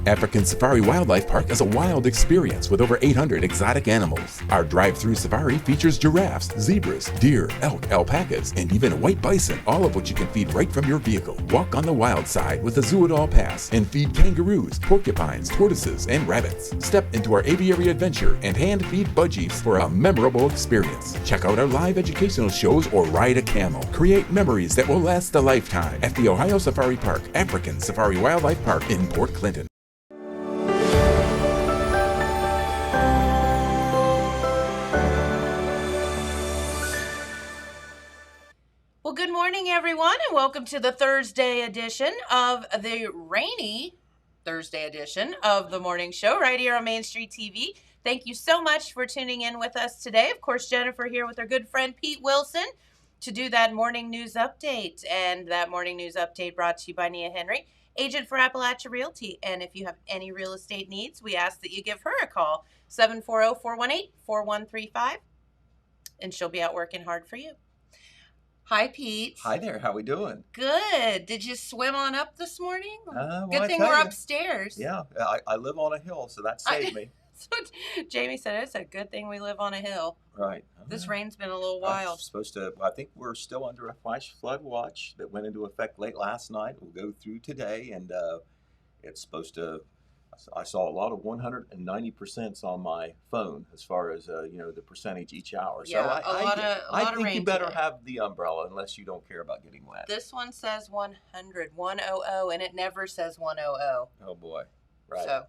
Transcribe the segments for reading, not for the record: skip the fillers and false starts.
African Safari Wildlife Park is a wild experience with over 800 exotic animals. Our drive-through safari features giraffes, zebras, deer, elk, alpacas, and even a white bison, all of which you can feed right from your vehicle. Walk on the wild side with the Zoo It All Pass and feed kangaroos, porcupines, tortoises, and rabbits. Step into our aviary adventure and hand-feed budgies for a memorable experience. Check out our live educational shows or ride a camel. Create memories that will last a lifetime at the Ohio Safari Park, African Safari Wildlife Park in Port Clinton. Well, good morning, everyone, and welcome to the Thursday edition of the rainy Thursday edition of the morning show right here on Main Street TV. Thank you so much for tuning in with us today. Of course, Jennifer here with our good friend Pete Wilson to do that morning news update. And that morning news update brought to you by Nia Henry, agent for Appalachia Realty. And if you have any real estate needs, we ask that you give her a call, 740-418-4135, and she'll be out working hard for you. Hi, Pete. Hi there. How we doing? Good. Did you swim on up this morning? Well, Good thing we're upstairs. Yeah, I live on a hill, so that saved me. So Jamie said it's a good thing we live on a hill. Right. This rain's been a little wild. I think we're still under a flash flood watch that went into effect late last night. We'll go through today, and it's supposed to. I saw a lot of 190% on my phone as far as the percentage each hour. Yeah, so I think rain you better today. have the umbrella unless you don't care about getting wet. This one says 100, 100, and it never says 100. Oh boy, right. So,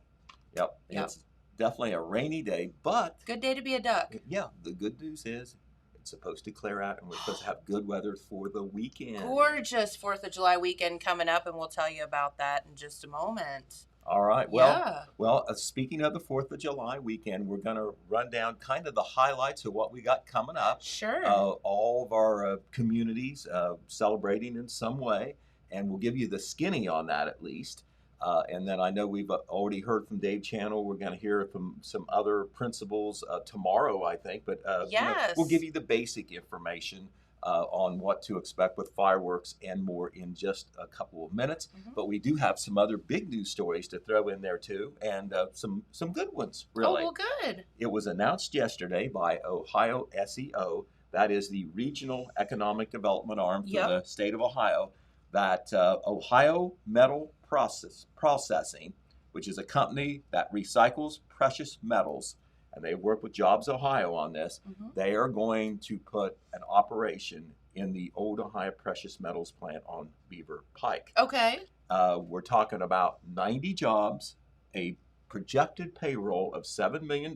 yep. It's definitely a rainy day, but good day to be a duck. Yeah, the good news is it's supposed to clear out, and we're supposed to have good weather for the weekend. Gorgeous 4th of July weekend coming up, and we'll tell you about that in just a moment. All right. Well, speaking of the 4th of July weekend, we're going to run down kind of the highlights of what we got coming up. Sure. All of our communities celebrating in some way, and we'll give you the skinny on that at least. And then I know we've already heard from Dave Channel. We're going to hear from some other principals tomorrow, I think. But yes. We'll give you the basic information on what to expect with fireworks and more in just a couple of minutes. Mm-hmm. But we do have some other big news stories to throw in there too, and some good ones, really. Oh, well, good. It was announced yesterday by Ohio SEO, that is the Regional Economic Development Arm for the state of Ohio, that Ohio Metal Processing, which is a company that recycles precious metals, and they work with Jobs Ohio on this. Mm-hmm. They are going to put an operation in the old Ohio Precious Metals plant on Beaver Pike. Okay. We're talking about 90 jobs, a projected payroll of $7 million.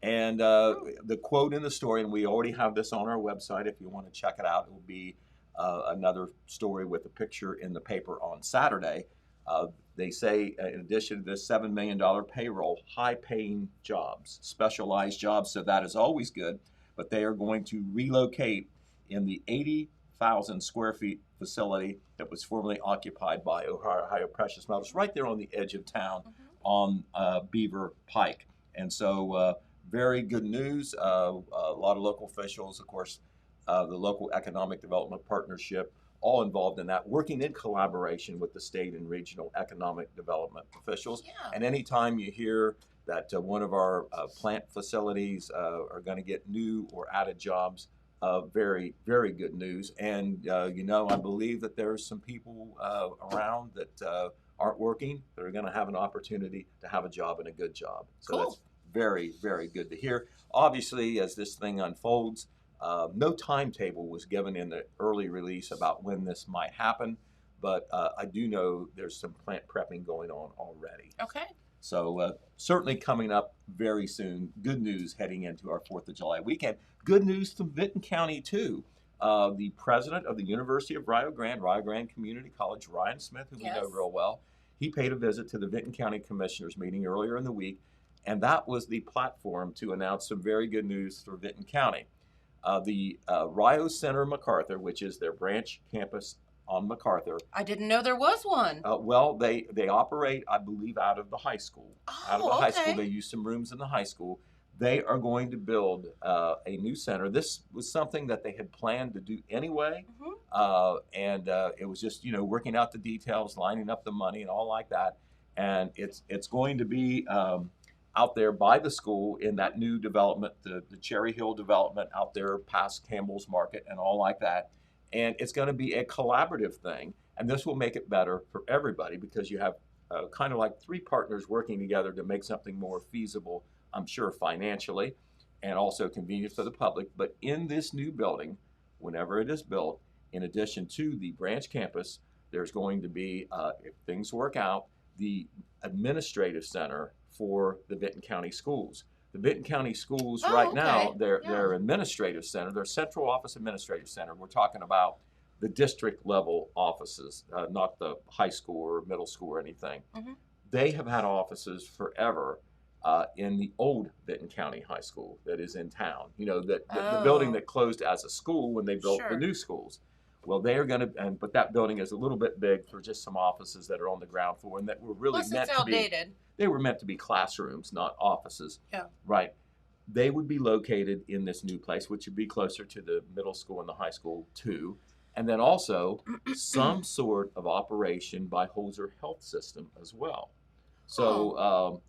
And the quote in the story, and we already have this on our website if you want to check it out, it will be another story with a picture in the paper on Saturday. They say, in addition to this $7 million payroll, high-paying jobs, specialized jobs, so that is always good. But they are going to relocate in the 80,000 square feet facility that was formerly occupied by Ohio Precious Metals, right there on the edge of town on Beaver Pike. And so very good news. A lot of local officials, of course, the local economic development partnership, all involved in that, working in collaboration with the state and regional economic development officials. Yeah. And anytime you hear that one of our plant facilities are going to get new or added jobs, very, very good news. And, I believe that there's some people around that aren't working that are going to have an opportunity to have a job and a good job. So That's very, very good to hear. Obviously, as this thing unfolds, no timetable was given in the early release about when this might happen, but I do know there's some plant prepping going on already. Okay. So certainly coming up very soon. Good news heading into our 4th of July weekend. Good news from Vinton County, too. The president of the University of Rio Grande Community College, Ryan Smith, who we know real well, he paid a visit to the Vinton County Commissioners meeting earlier in the week, and that was the platform to announce some very good news for Vinton County. The Rio Center MacArthur, which is their branch campus on MacArthur. I didn't know there was one. Well, they operate, I believe, out of the high school. Out of the high school. They use some rooms in the high school. They are going to build a new center. This was something that they had planned to do anyway, and it was just, working out the details, lining up the money and all like that. and it's going to be out there by the school in that new development, the Cherry Hill development out there past Campbell's Market and all like that. And it's going to be a collaborative thing, and this will make it better for everybody because you have kind of like three partners working together to make something more feasible, I'm sure, financially and also convenient for the public. But in this new building, whenever it is built, in addition to the branch campus, there's going to be, if things work out, the administrative center for the Benton County Schools. The Benton County Schools right now, their administrative center, their central office administrative center, we're talking about the district level offices, not the high school or middle school or anything. Mm-hmm. They have had offices forever in the old Benton County High School that is in town. You know, the building that closed as a school when they built the new schools. Well, they are going to, but that building is a little bit big for just some offices that are on the ground floor and that were really meant to be. They were meant to be classrooms, not offices. Yeah. Right. They would be located in this new place, which would be closer to the middle school and the high school too. And then also some sort of operation by Holzer Health System as well. So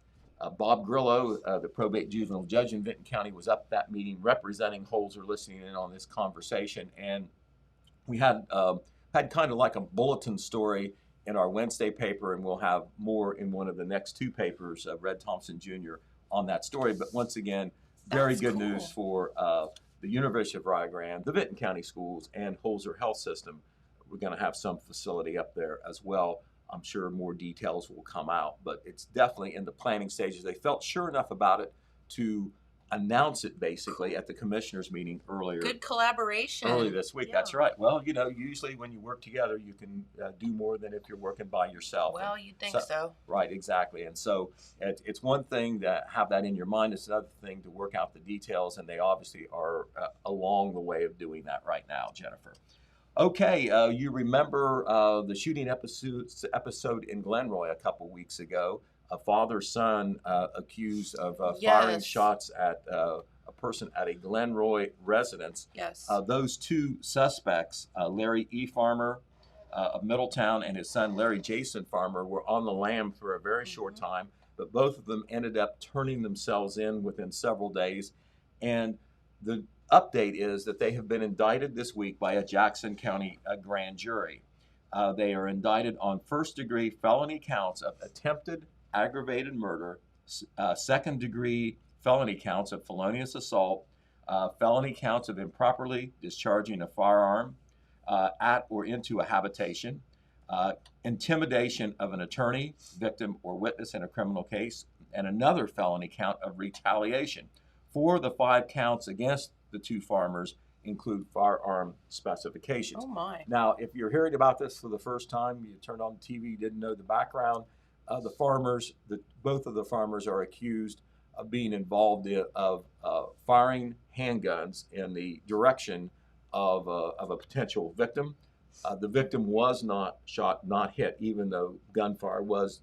Bob Grillo, the probate juvenile judge in Benton County, was up at that meeting representing Holzer, listening in on this conversation. And we had kind of like a bulletin story in our Wednesday paper, and we'll have more in one of the next two papers, Red Thompson Jr., on that story. But once again, very good news for the University of Rio Grande, the Benton County Schools, and Holzer Health System. We're going to have some facility up there as well. I'm sure more details will come out, but it's definitely in the planning stages. They felt sure enough about it to announce it basically at the commissioners meeting earlier. Good collaboration. Early this week, that's right. Well, you know, usually when you work together, you can do more than if you're working by yourself. Well, you'd think so. Right, exactly. And so it's one thing to have that in your mind. It's another thing to work out the details, and they obviously are along the way of doing that right now, Jennifer. Okay, you remember the shooting episode in Glenroy a couple weeks ago. A father-son accused of firing shots at a person at a Glenroy residence. Yes. Those two suspects, Larry E. Farmer of Middletown and his son Larry Jason Farmer, were on the lam for a very short time, but both of them ended up turning themselves in within several days. And the update is that they have been indicted this week by a Jackson County grand jury. They are indicted on first-degree felony counts of attempted aggravated murder, second-degree felony counts of felonious assault, felony counts of improperly discharging a firearm at or into a habitation, intimidation of an attorney, victim, or witness in a criminal case, and another felony count of retaliation. 4 of the 5 counts against the two farmers include firearm specifications. Oh my. Now, if you're hearing about this for the first time, you turned on the TV, you didn't know the background, the farmers, both of the farmers are accused of being involved of firing handguns in the direction of a potential victim. The victim was not shot, not hit, even though gunfire was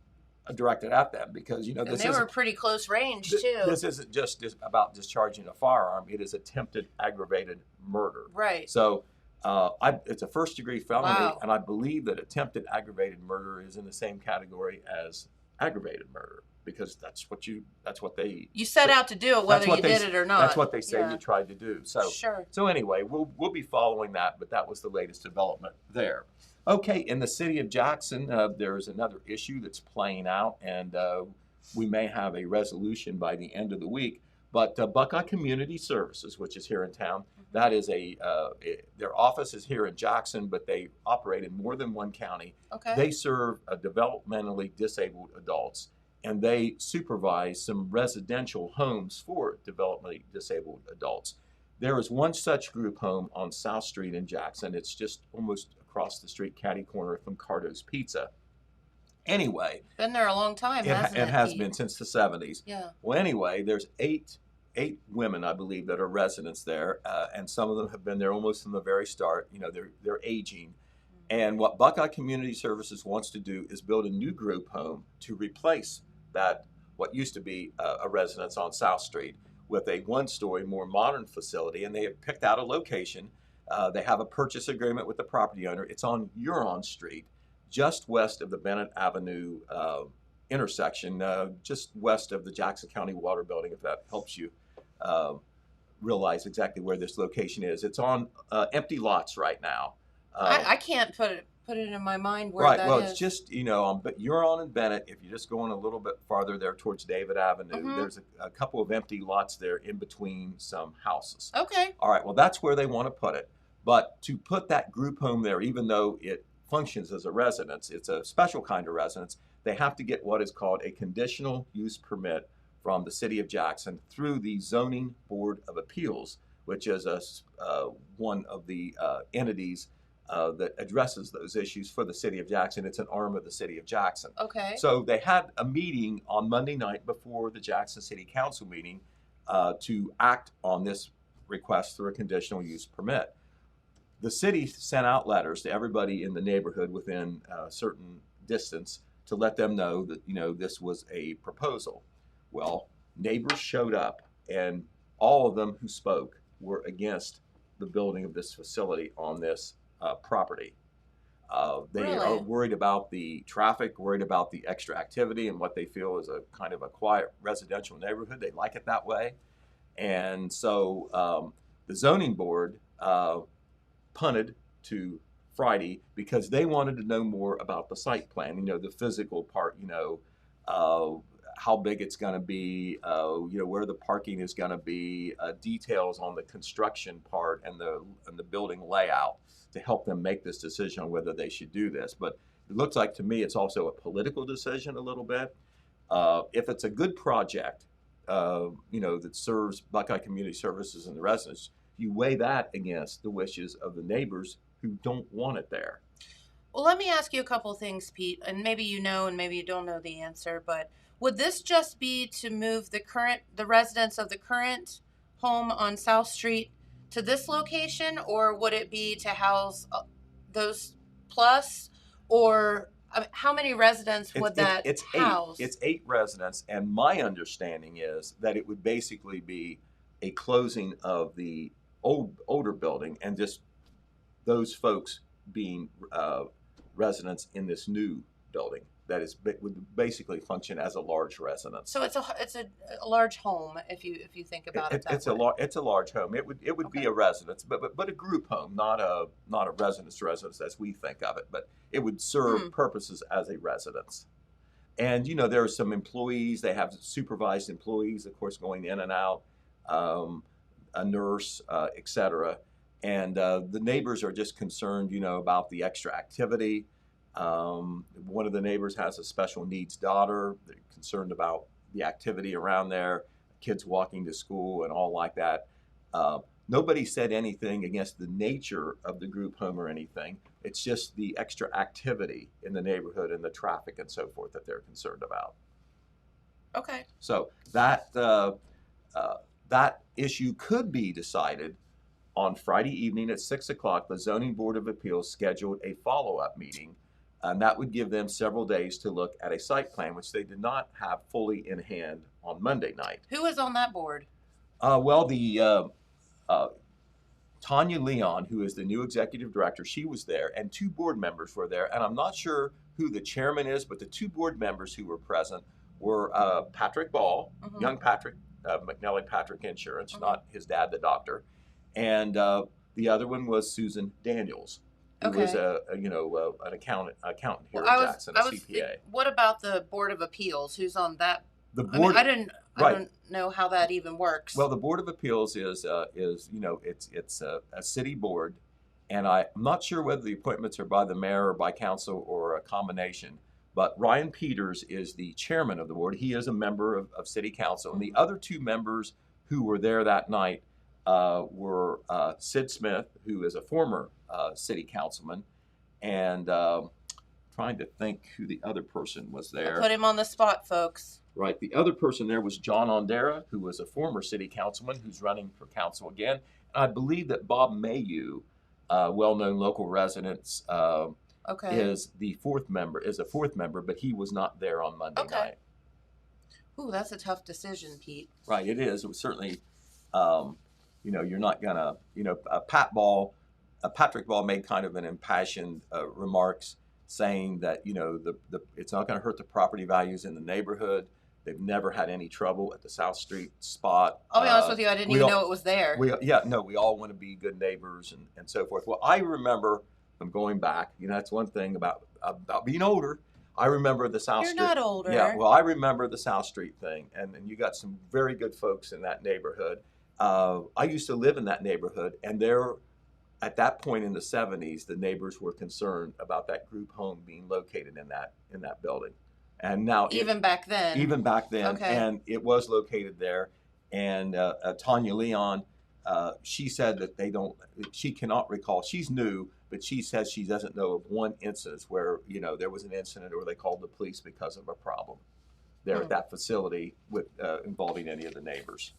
directed at them, because they were pretty close range too. This isn't just about discharging a firearm; it is attempted aggravated murder. Right. So it's a first-degree felony, and I believe that attempted aggravated murder is in the same category as aggravated murder, because that's what they set out to do it, whether you did it or not. That's what they say you tried to do. So sure. So anyway, we'll be following that, but that was the latest development there. Okay, in the city of Jackson, there's another issue that's playing out, and we may have a resolution by the end of the week. But Buckeye Community Services, which is here in town, that is their office is here in Jackson, but they operate in more than one county. Okay. They serve developmentally disabled adults, and they supervise some residential homes for developmentally disabled adults. There is one such group home on South Street in Jackson. It's just almost across the street, catty corner from Cardo's Pizza. Anyway. Been there a long time, hasn't it? It has been since the 70s. Yeah. Well, anyway, there's eight women, I believe, that are residents there, and some of them have been there almost from the very start. They're aging. And what Buckeye Community Services wants to do is build a new group home to replace that, what used to be a residence on South Street, with a one-story, more modern facility, and they have picked out a location. They have a purchase agreement with the property owner. It's on Huron Street, just west of the Bennett Avenue intersection just west of the Jackson County Water Building, if that helps you realize exactly where this location is. It's on empty lots right now. I can't put it in my mind where Right. that Well, is. it's just, but Huron and Bennett, if you're just going a little bit farther there towards David Avenue, Mhm. there's a couple of empty lots there in between some houses. Okay. All right. Well, that's where they want to put it. But to put that group home there, even though it functions as a residence, it's a special kind of residence, they have to get what is called a conditional use permit from the city of Jackson through the Zoning Board of Appeals, which is one of the entities that addresses those issues for the city of Jackson. It's an arm of the city of Jackson. Okay. So they had a meeting on Monday night before the Jackson City Council meeting to act on this request for a conditional use permit. The city sent out letters to everybody in the neighborhood within a certain distance to let them know that, this was a proposal. Well, neighbors showed up, and all of them who spoke were against the building of this facility on this property. They are Really? worried about the traffic, worried about the extra activity, and what they feel is a kind of a quiet residential neighborhood. They like it that way. And so the zoning board punted to Friday because they wanted to know more about the site plan, the physical part, how big it's going to be, where the parking is going to be, details on the construction part and the building layout to help them make this decision on whether they should do this. But it looks like to me it's also a political decision a little bit. If it's a good project, that serves Buckeye Community Services and the residents, you weigh that against the wishes of the neighbors who don't want it there. Well, let me ask you a couple of things, Pete, and maybe you know and maybe you don't know the answer, but would this just be to move the residents of the current home on South Street to this location, or would it be to house those plus, or how many residents would that house? It's 8 residents, and my understanding is that it would basically be a closing of the older building and just those folks being residents in this new building that would basically function as a large residence. So it's a large home if you think about it that way. It's a large home. It would Okay. be a residence, but a group home, not a residence as we think of it, but it would serve purposes as a residence. And there are some employees. They have supervised employees, of course, going in and out, a nurse, etc. And the neighbors are just concerned, about the extra activity. One of the neighbors has a special needs daughter. They're concerned about the activity around there, kids walking to school and all like that. Nobody said anything against the nature of the group home or anything. It's just the extra activity in the neighborhood and the traffic and so forth that they're concerned about. Okay. So that issue could be decided on Friday evening at 6 o'clock. The Zoning Board of Appeals scheduled a follow-up meeting, and that would give them several days to look at a site plan, which they did not have fully in hand on Monday night. Who is on that board? Tanya Leon, who is the new executive director, she was there, and 2 board members were there. And I'm not sure who the chairman is, but the 2 board members who were present were Patrick Ball, young Patrick, McNally Patrick Insurance, not his dad, the doctor, and the other one was Susan Daniels, who was an accountant here in Jackson, a CPA. What about the Board of Appeals? Who's on that? The board. I don't know how that even works. Well, the Board of Appeals is it's a city board, and I'm not sure whether the appointments are by the mayor or by council or a combination. But Ryan Peters is the chairman of the board. He is a member of city council, and the other 2 members who were there that night were Sid Smith, who is a former city councilman, and trying to think who the other person was there. Put him on the spot, folks. Right. The other person there was John Ondera, who was a former city councilman who's running for council again. And I believe that Bob Mayu, well-known local resident, is a fourth member, but he was not there on Monday night. Ooh, that's a tough decision, Pete. Right. It is. It was certainly, you're not gonna, Patrick Ball made kind of an impassioned remarks, saying that, you know, it's not going to hurt the property values in the neighborhood. They've never had any trouble at the South Street spot. I'll be honest with you, I didn't even know it was there. We all want to be good neighbors and so forth. Well, I remember from going back, you know, that's one thing about being older. I remember the South Street. You're not older. Yeah, well, I remember the South Street thing, and you got some very good folks in that neighborhood. I used to live in that neighborhood, and at that point in the 70s, the neighbors were concerned about that group home being located in that building. And now even back then, okay. And it was located there. And Tanya Leon, she said that she cannot recall. She's new, but she says she doesn't know of one instance where, you know, there was an incident or they called the police because of a problem there at that facility with involving any of the neighbors.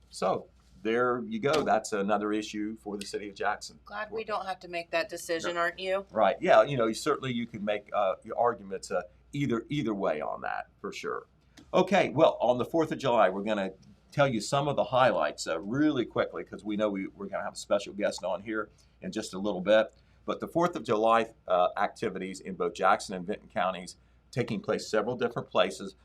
So there you go. That's another issue for the city of Jackson. Glad we don't have to make that decision, aren't you? Right. Yeah. You know, certainly you can make your arguments either way on that for sure. Okay. Well, on the 4th of July, we're going to tell you some of the highlights really quickly because we know we're going to have a special guest on here in just a little bit. But the 4th of July activities in both Jackson and Vinton counties taking place several different places.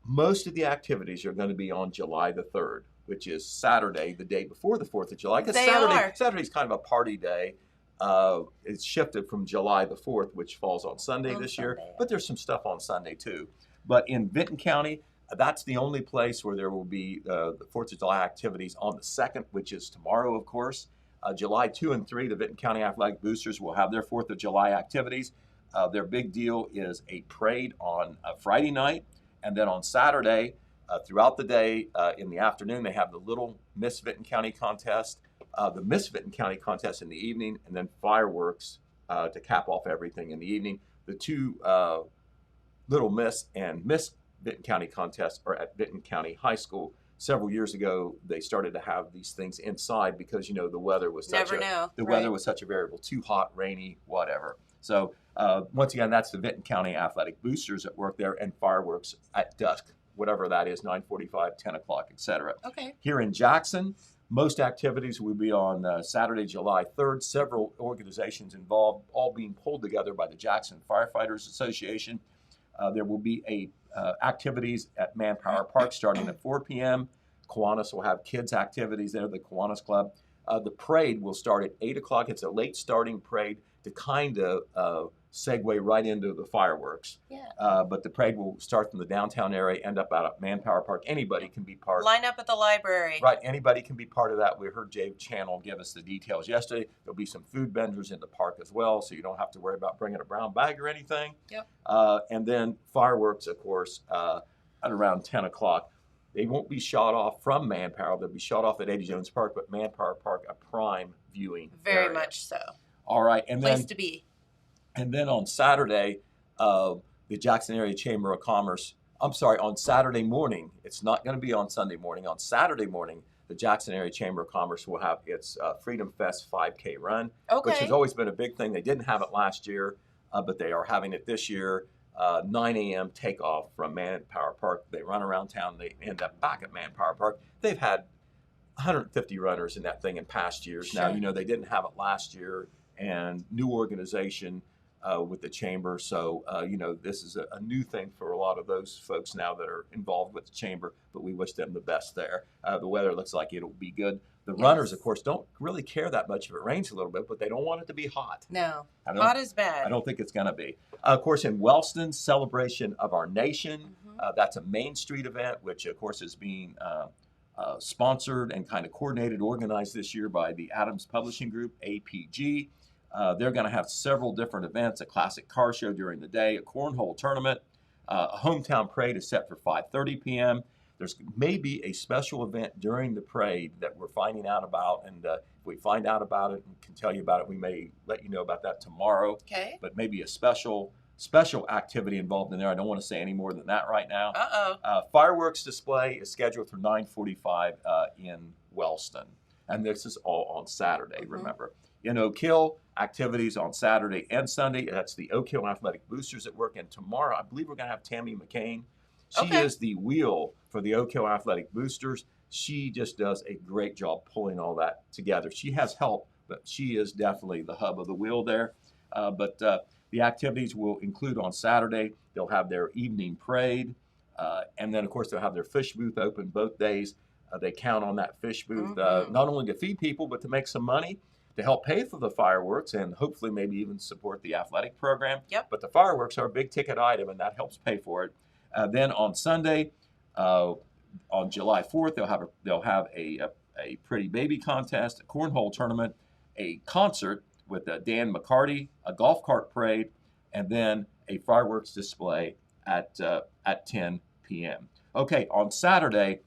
Most of the activities are going to be on July the 3rd, which is Saturday, the day before the 4th of July. Because Saturday's kind of a party day. It's shifted from July the 4th, which falls on Sunday this year. But there's some stuff on Sunday too. But in Vinton County, that's the only place where there will be the 4th of July activities on the 2nd, which is tomorrow, of course. July 2 and 3, the Vinton County Athletic Boosters will have their 4th of July activities. Their big deal is a parade on Friday night. And then on Saturday, throughout the day, in the afternoon, they have the Little Miss Vinton County contest, the Miss Vinton County contest in the evening, and then fireworks to cap off everything in the evening. The two Little Miss and Miss Vinton County contests are at Vinton County High School. Several years ago, they started to have these things inside because, you know, the weather was weather was such a variable, too hot, rainy, whatever. So once again, that's the Vinton County Athletic Boosters that work there, and fireworks at dusk, whatever that is, 9:45, 10 o'clock, etc. Okay. Here in Jackson, most activities will be on Saturday, July 3rd. Several organizations involved, all being pulled together by the Jackson Firefighters Association. There will be activities at Manpower Park starting at 4 p.m. Kiwanis will have kids' activities there, the Kiwanis Club. The parade will start at 8 o'clock. It's a late starting parade to kind of segue right into the fireworks. Yeah. But the parade will start from the downtown area, end up out at Manpower Park. Anybody can be part. Line up at the library. Right. Anybody can be part of that. We heard Dave Channel give us the details yesterday. There'll be some food vendors in the park as well, so you don't have to worry about bringing a brown bag or anything. Yep. And then fireworks, of course, at around 10 o'clock. They won't be shot off from Manpower. They'll be shot off at Eddie Jones Park, but Manpower Park, a prime viewing Very area. much so. All right. And Place to be. And then on Saturday, the Jackson Area Chamber of Commerce, on Saturday morning, it's not going to be on Sunday morning. On Saturday morning, the Jackson Area Chamber of Commerce will have its Freedom Fest 5K run, which has always been a big thing. They didn't have it last year, but they are having it this year. 9 a.m. takeoff from Manpower Park. They run around town. They end up back at Manpower Park. They've had 150 runners in that thing in past years. Sure. Now, you know, they didn't have it last year, and new organization with the chamber. So, you know, this is a new thing for a lot of those folks now that are involved with the chamber, but we wish them the best there. The weather looks like it'll be good. The runners, of course, don't really care that much if it rains a little bit, but they don't want it to be hot. No, hot is bad. I don't think it's going to be. Of course, in Wellston, Celebration of Our Nation, that's a Main Street event, which, of course, is being sponsored and kind of coordinated, organized this year by the Adams Publishing Group, APG. They're going to have several different events, a classic car show during the day, a cornhole tournament, a hometown parade is set for 5:30 p.m. There's maybe a special event during the parade that we're finding out about, and if we find out about it and can tell you about it, we may let you know about that tomorrow. Okay. But maybe a special activity involved in there. I don't want to say any more than that right now. Fireworks display is scheduled for 9:45 in Wellston, and this is all on Saturday, remember. In Oak Hill, activities on Saturday and Sunday. That's the Oak Hill Athletic Boosters at work. And tomorrow, I believe we're going to have Tammy McCain. She is the wheel for the Oak Hill Athletic Boosters. She just does a great job pulling all that together. She has help, but she is definitely the hub of the wheel there. But the The activities will include on Saturday, they'll have their evening parade, and then, of course, they'll have their fish booth open both days. They count on that fish booth not only to feed people, but to make some money to help pay for the fireworks and hopefully maybe even support the athletic program. Yep. But the fireworks are a big ticket item, and that helps pay for it. Then on Sunday, on July 4th, they'll have a pretty baby contest, a cornhole tournament, a concert with Dan McCarty, a golf cart parade, and then a fireworks display at 10 p.m. Okay, on Saturday,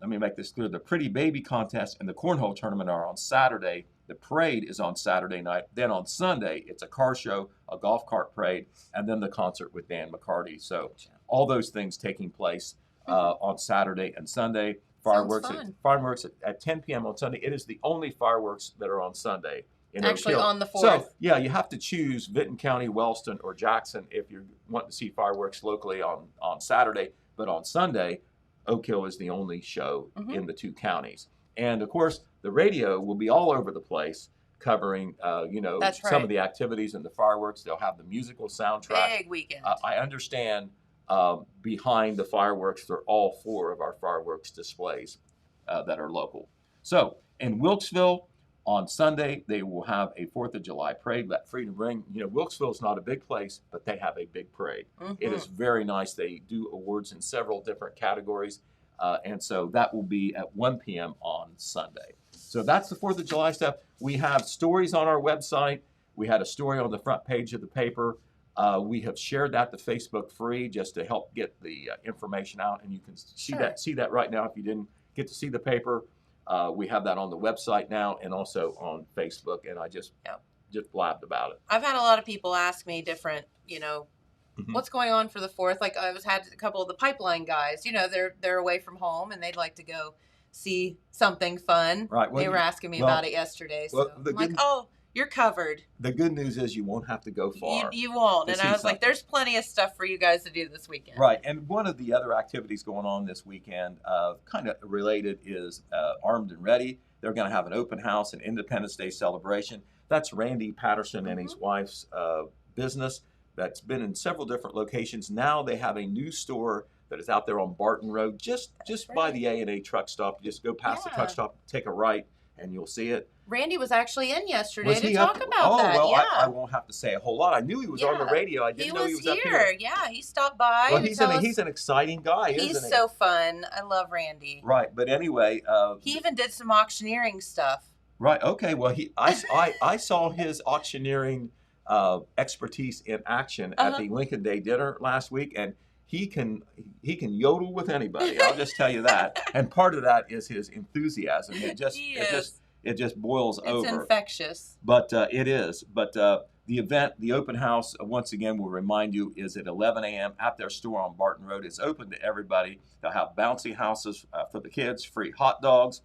let me make this clear. The Pretty Baby contest and the cornhole tournament are on Saturday. The parade is on Saturday night. Then on Sunday, it's a car show, a golf cart parade, and then the concert with Dan McCarty. So all those things taking place on Saturday and Sunday. Fireworks at 10 p.m. on Sunday. It is the only fireworks that are on Sunday in Actually, Oak Hill. on the 4th. So, yeah, you have to choose Vinton County, Wellston, or Jackson if you want to see fireworks locally on Saturday. But on Sunday, Oak Hill is the only show in the two counties. And, of course, the radio will be all over the place covering, some of the activities and the fireworks. They'll have the musical soundtrack. Big weekend. I understand behind the fireworks, there are all 4 of our fireworks displays that are local. So, in Wilkesville, on Sunday, they will have a 4th of July parade, Let Freedom Ring. Wilkesville is not a big place, but they have a big parade. It is very nice. They do awards in several different categories. And so that will be at 1 p.m. on Sunday. So that's the 4th of July stuff. We have stories on our website. We had a story on the front page of the paper. We have shared that to Facebook free just to help get the information out. And you can see that right now if you didn't get to see the paper. We have that on the website now and also on Facebook. And I just blabbed about it. I've had a lot of people ask me different, what's going on for the 4th. Like had a couple of the pipeline guys, they're away from home and they'd like to go see something fun. Right. Well, they were asking me about it yesterday. So I'm like, you're covered. The good news is you won't have to go far. You won't. And I was like, there's plenty of stuff for you guys to do this weekend. Right. And one of the other activities going on this weekend, kind of related, is Armed and Ready. They're going to have an open house and Independence Day celebration. That's Randy Patterson and his wife's business that's been in several different locations. Now they have a new store that is out there on Barton Road, just by the A&A truck stop. Just go past the truck stop, take a right, and you'll see it. Randy was actually in yesterday to talk about that. Well, I won't have to say a whole lot. I knew he was on the radio. I didn't know he was here. Up here. Yeah, he stopped by. Well, he's an exciting guy, isn't he? He's so fun. I love Randy. Right, but anyway. He even did some auctioneering stuff. Right, okay. Well, I saw his auctioneering expertise in action at the Lincoln Day dinner last week, and he can yodel with anybody. I'll just tell you that. And part of that is his enthusiasm. It just boils over. It's infectious. But it is. But the event, the open house, once again, we'll remind you, is at 11 a.m. at their store on Barton Road. It's open to everybody. They'll have bouncy houses for the kids, free hot dogs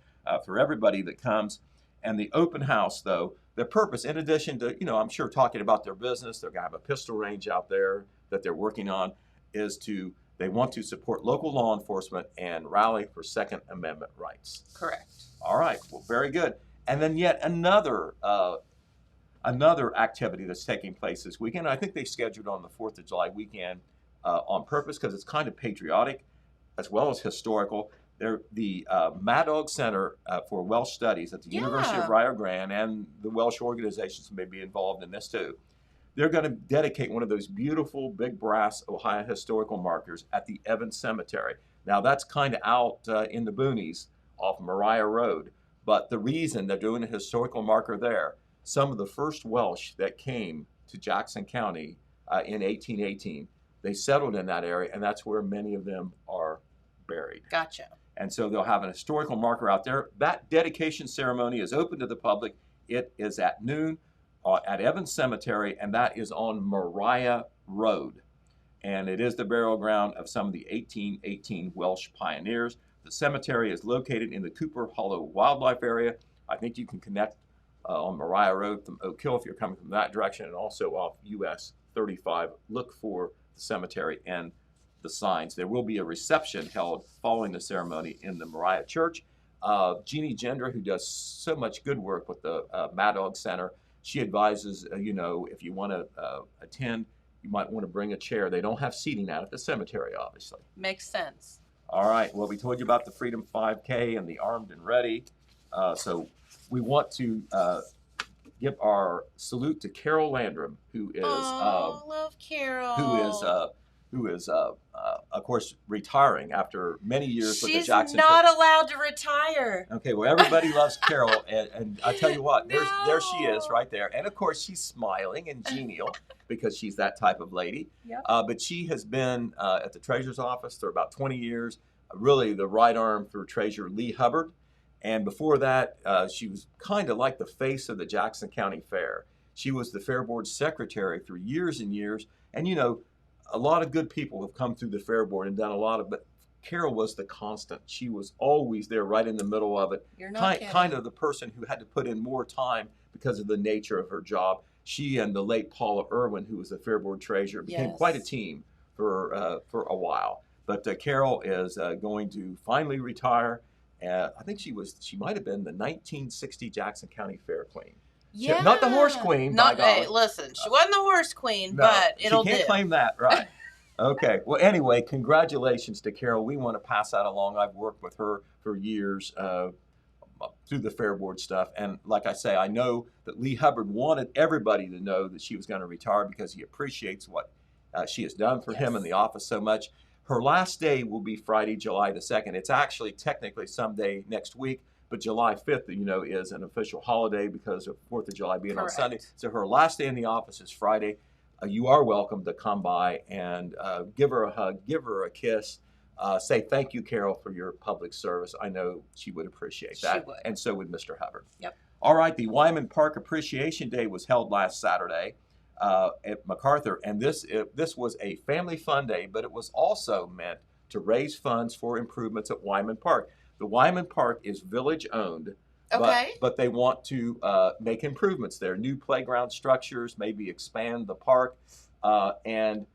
for everybody that comes. And the open house, though, their purpose, in addition to, I'm sure talking about their business, they're going to have a pistol range out there that they're working on, they want to support local law enforcement and rally for Second Amendment rights. Correct. All right. Well, very good. And then yet another activity that's taking place this weekend. I think they scheduled on the 4th of July weekend on purpose because it's kind of patriotic as well as historical. They're the Mad Dog Center for Welsh Studies at the University of Rio Grande, and the Welsh organizations may be involved in this too. They're going to dedicate one of those beautiful big brass Ohio historical markers at the Evans Cemetery. Now, that's kind of out in the boonies off Mariah Road, but the reason they're doing a historical marker there, some of the first Welsh that came to Jackson County in 1818, they settled in that area, and that's where many of them are buried. Gotcha. And so they'll have an historical marker out there. That dedication ceremony is open to the public. It is at noon at Evans Cemetery, and that is on Mariah Road. And it is the burial ground of some of the 1818 Welsh pioneers. The cemetery is located in the Cooper Hollow Wildlife Area. I think you can connect on Mariah Road from Oak Hill if you're coming from that direction, and also off US 35. Look for the cemetery and the signs. There will be a reception held following the ceremony in the Mariah Church. Jeannie Gendra, who does so much good work with the Mad Dog Center, She advises, if you want to attend, you might want to bring a chair. They don't have seating out at the cemetery, obviously. Makes sense. All right. Well, we told you about the Freedom 5K and the Armed and Ready. So we want to give our salute to Carol Landrum, who is love Carol. who is of course retiring after many years with the Jackson. She's not allowed to retire. Okay, well, everybody loves Carol, and I tell you what, No. there she is right there, and of course she's smiling and genial because she's that type of lady. Yep. But she has been at the Treasurer's office for about 20 years, really the right arm for Treasurer Lee Hubbard. And before that, she was kind of like the face of the Jackson County Fair. She was the Fair Board secretary for years and years. And, a lot of good people have come through the Fair Board and done a lot of, but Carol was the constant. She was always there right in the middle of it. You're not kind of the person who had to put in more time because of the nature of her job. She and the late Paula Irwin, who was the Fair Board treasurer, became Yes. quite a team for a while. But Carol is going to finally retire. I think she might have been the 1960 Jackson County Fair Queen. Yeah. Not the horse queen. Not, by God. hey, listen, she wasn't the horse queen, No, but it'll she can't do. claim that, right? Okay. Well, anyway, congratulations to Carol. We want to pass that along. I've worked with her for years through the Fair Board stuff. And like I say, I know that Lee Hubbard wanted everybody to know that she was going to retire because he appreciates what she has done for him in the office so much. Her last day will be Friday, July the 2nd. It's actually technically someday next week, but July 5th, is an official holiday because of 4th of July being on Sunday. So her last day in the office is Friday. You are welcome to come by and give her a hug, give her a kiss, say thank you, Carol, for your public service. I know she would appreciate that. She would. And so would Mr. Hubbard. Yep. All right, the Wyman Park Appreciation Day was held last Saturday at MacArthur, and this was a family fun day, but it was also meant to raise funds for improvements at Wyman Park. The Wyman Park is village owned, Okay. but they want to make improvements there, new playground structures, maybe expand the park, and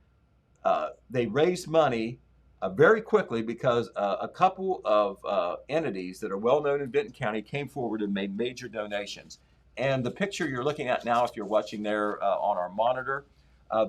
they raised money very quickly because a couple of entities that are well known in Benton County came forward and made major donations. And the picture you're looking at now, if you're watching there on our monitor,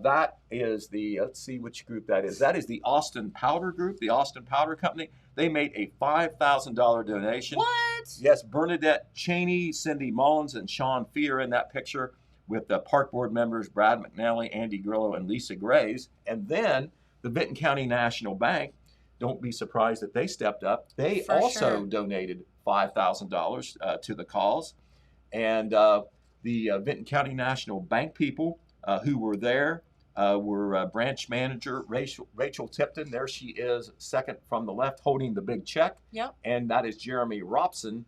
that is let's see which group that is. That is the Austin Powder Group, the Austin Powder Company. They made a $5,000 donation. What? Yes, Bernadette Cheney, Cindy Mullins, and Sean Fee are in that picture with the Park Board members Brad McNally, Andy Grillo, and Lisa Grays. And then the Benton County National Bank, don't be surprised that they stepped up. They For also sure. donated $5,000 to the cause. And the Benton County National Bank people who were there were branch manager Rachel Tipton. There she is, second from the left, holding the big check. Yep. And that is Jeremy Robson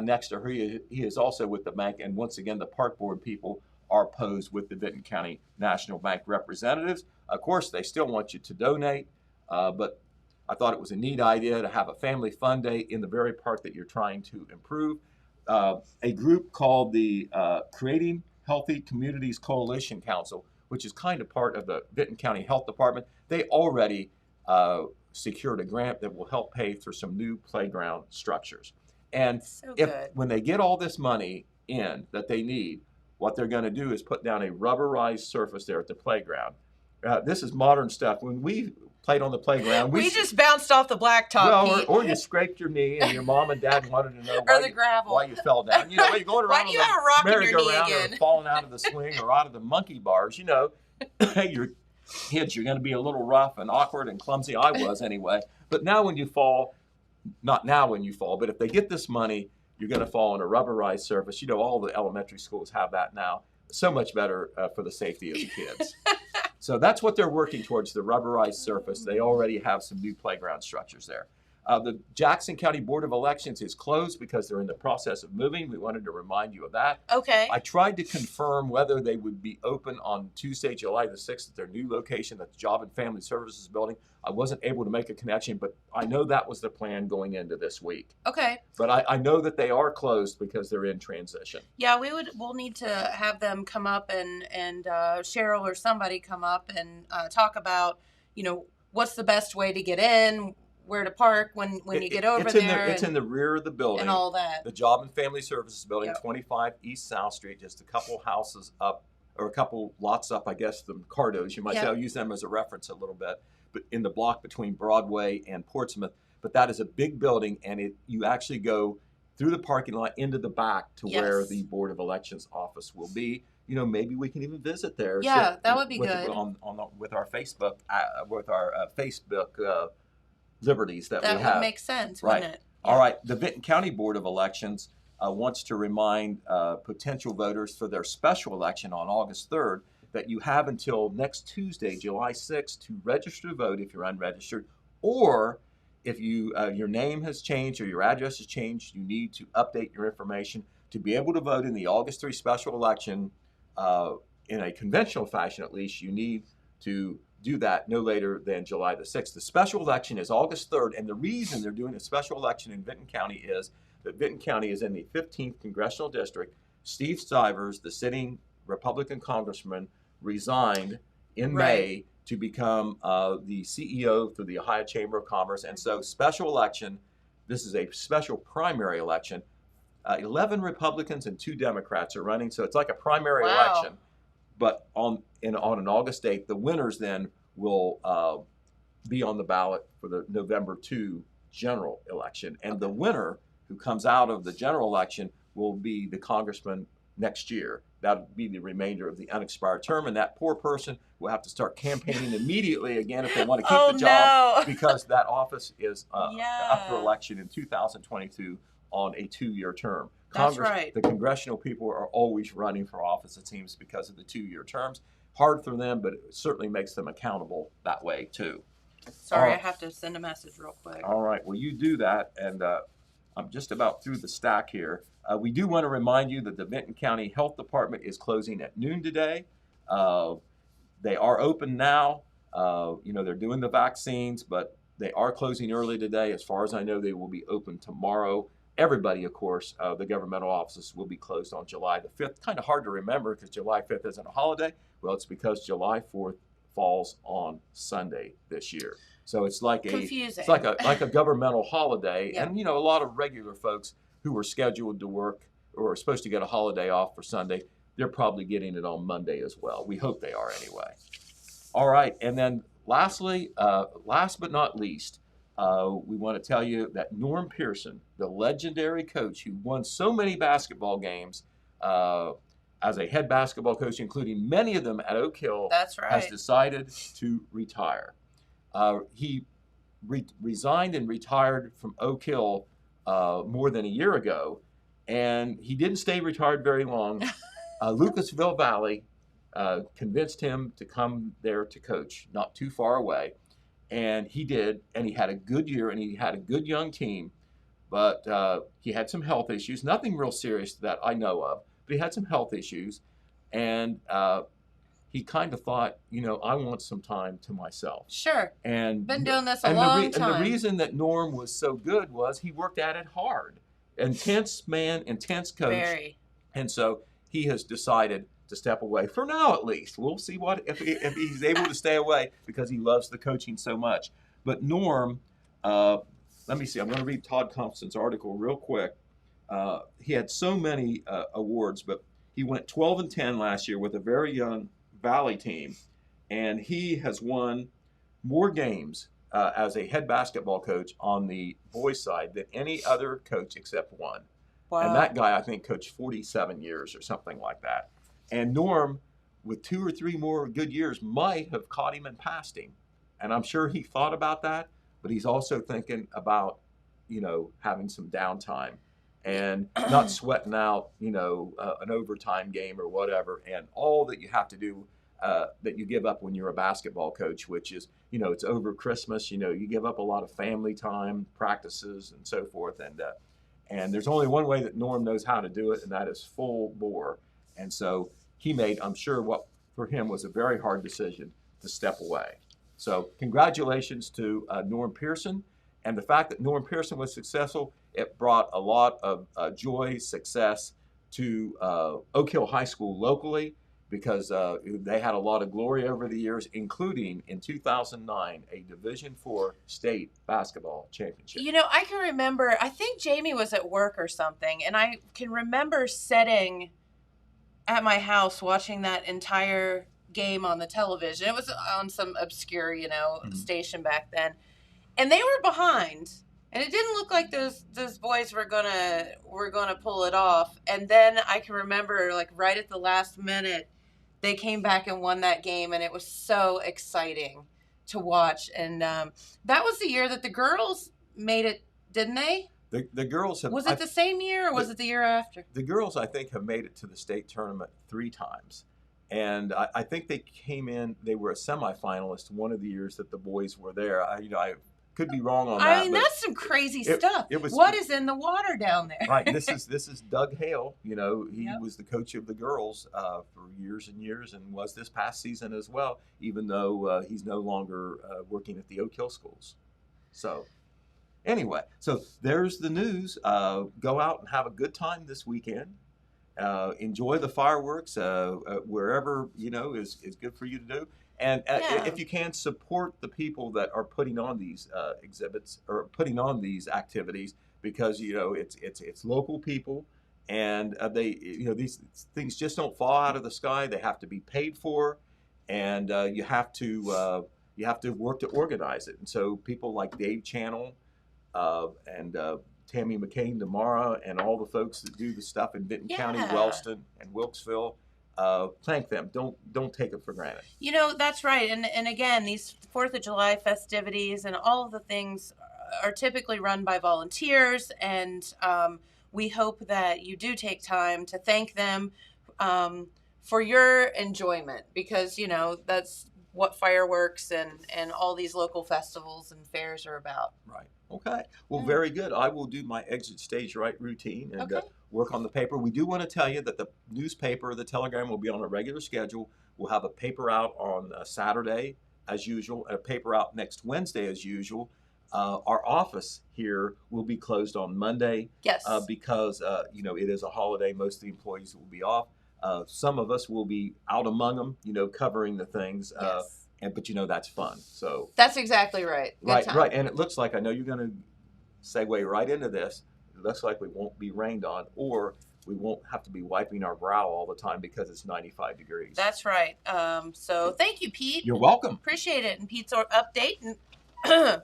next to her. He is also with the bank. And once again, the Park Board people are posed with the Benton County National Bank representatives. Of course, they still want you to donate, but I thought it was a neat idea to have a family fun day in the very park that you're trying to improve. A group called the Creating Healthy Communities Coalition Council, which is kind of part of the Benton County Health Department, they already secured a grant that will help pay for some new playground structures. And So good. when they get all this money in that they need, what they're going to do is put down a rubberized surface there at the playground. This is modern stuff. When we played on the playground, We just bounced off the blacktop, Pete. or you scraped your knee and your mom and dad wanted to know Or the gravel. why you fell down. You're going Why around do on you the have a rock in your knee merry-go-round or again? falling out of the swing or out of the monkey bars. Hey, your kids, you're going to be a little rough and awkward and clumsy. I was anyway. But now when you fall, not now when you fall, but if they get this money, you're going to fall on a rubberized surface. All the elementary schools have that now. So much better for the safety of the kids. So that's what they're working towards, the rubberized surface. They already have some new playground structures there. The Jackson County Board of Elections is closed because they're in the process of moving. We wanted to remind you of that. Okay. I tried to confirm whether they would be open on Tuesday, July the 6th at their new location at the Job and Family Services Building. I wasn't able to make a connection, but I know that was the plan going into this week. Okay. But I know that they are closed because they're in transition. Yeah, we'll need to have them come up and Cheryl or somebody come up and talk about, what's the best way to get in, where to park when you get over it's there. It's in the rear of the building. And all that. The Job and Family Services Building, Yep. 25 East South Street, just a couple houses up, or a couple lots up, I guess, the Cardos. You might say, Yep. I'll use them as a reference a little bit, but in the block between Broadway and Portsmouth. But that is a big building, and you actually go through the parking lot into the back to where Yes. the Board of Elections office will be. Maybe we can even visit there. Yeah, sit that would be with, good. With our Facebook, liberties that That we have. would make sense, Right. wouldn't it? All right. The Vinton County Board of Elections wants to remind potential voters for their special election on August 3rd that you have until next Tuesday, July 6th, to register to vote if you're unregistered, or if your name has changed or your address has changed, you need to update your information to be able to vote in the August 3 special election in a conventional fashion. At least you need to do that no later than July the 6th. The special election is August 3rd, and the reason they're doing a special election in Vinton County is that Vinton County is in the 15th Congressional District. Steve Stivers, the sitting Republican congressman, resigned in May to become the CEO for the Ohio Chamber of Commerce, and so special election, this is a special primary election. 11 Republicans and 2 Democrats are running, so it's like a primary Wow. election. But on an August 8th, the winners then will be on the ballot for the November 2 general election. And the winner who comes out of the general election will be the congressman next year. That'll be the remainder of the unexpired term. And that poor person will have to start campaigning immediately again if they want to keep the job, because that office is up for election in 2022 on a 2-year term. That's right. The congressional people are always running for office, it seems, because of the 2-year terms. Hard for them, but it certainly makes them accountable that way, too. Sorry, I have to send a message real quick. All right. Well, you do that, and I'm just about through the stack here. We do want to remind you that the Vinton County Health Department is closing at noon today. They are open now. They're doing the vaccines, but they are closing early today. As far as I know, they will be open tomorrow. Everybody, of course, the governmental offices will be closed on July the 5th. Kind of hard to remember because July 5th isn't a holiday. Well, it's because July 4th falls on Sunday this year. So it's like confusing. It's like a governmental holiday. Yep. And, a lot of regular folks who were scheduled to work or are supposed to get a holiday off for Sunday, they're probably getting it on Monday as well. We hope they are anyway. All right. And then lastly, last but not least, we want to tell you that Norm Pearson, the legendary coach who won so many basketball games as a head basketball coach, including many of them at Oak Hill, That's right. has decided to retire. He resigned and retired from Oak Hill more than a year ago, and he didn't stay retired very long. Lucasville Valley convinced him to come there to coach, not too far away. And he did, and he had a good year, and he had a good young team, but he had some health issues. Nothing real serious that I know of, but he had some health issues, and he kind of thought, I want some time to myself. Sure. And been doing this a long time. And the reason that Norm was so good was he worked at it hard. Intense man, intense coach. Very. And so he has decided to step away for now, at least. We'll see if he's able to stay away because he loves the coaching so much. But Norm, let me see. I'm going to read Todd Compson's article real quick. He had so many awards, but he went 12-10 last year with a very young Valley team, and he has won more games as a head basketball coach on the boys' side than any other coach except one. Wow. And that guy, I think, coached 47 years or something like that. And Norm, with 2 or 3 more good years, might have caught him and passed him. And I'm sure he thought about that, but he's also thinking about, having some downtime and not sweating out, an overtime game or whatever, and all that you have to do that you give up when you're a basketball coach, which is, it's over Christmas, you give up a lot of family time, practices, and so forth. And there's only one way that Norm knows how to do it, and that is full bore. And so he made, I'm sure, what for him was a very hard decision to step away. So congratulations to Norm Pearson. And the fact that Norm Pearson was successful, it brought a lot of joy, success to Oak Hill High School locally. because they had a lot of glory over the years, including in 2009 a Division IV state basketball championship. You know, I can remember, I think Jamie was at work or something, and I can remember sitting at my house watching that entire game on the television. It was on some obscure, station back then. And they were behind. And it didn't look like those boys were gonna pull it off. And then I can remember, like, right at the last minute, they came back and won that game, and it was so exciting to watch. And that was the year that the girls made it, didn't they? The girls have. Was it the same year, or was it the year after? The girls, I think, have made it to the state tournament 3 times. And I think they came in, they were a semifinalist one of the years that the boys were there. I could be wrong on that. I mean, that's some crazy stuff. What is in the water down there? Right. This is Doug Hale. He was the coach of the girls for years and years, and was this past season as well, even though he's no longer working at the Oak Hill schools. So anyway, so there's the news. Go out and have a good time this weekend. Enjoy the fireworks wherever is good for you to do. And if you can, support the people that are putting on these exhibits or putting on these activities, because it's local people, and these things just don't fall out of the sky. They have to be paid for, and you have to work to organize it. And so people like Dave Channel and Tammy McCain, Damara, and all the folks that do the stuff in Benton County, Wellston, and Wilkesville. Thank them. Don't take it for granted. That's right. And again, these 4th of July festivities and all of the things are typically run by volunteers, and we hope that you do take time to thank them for your enjoyment, because that's what fireworks and all these local festivals and fairs are about. Right. Okay. Well, very good. I will do my exit stage right routine and work on the paper. We do want to tell you that the newspaper, the Telegram, will be on a regular schedule. We'll have a paper out on Saturday as usual, and a paper out next Wednesday as usual. Our office here will be closed on Monday. Yes. Because it is a holiday. Most of the employees will be off. Some of us will be out among them, covering the things. Yes. But that's fun. So that's exactly right. Good time. Right. And it looks like, I know you're going to segue right into this. It looks like we won't be rained on, or we won't have to be wiping our brow all the time because it's 95 degrees. That's right. So thank you, Pete. You're welcome. Appreciate it. And Pete's update and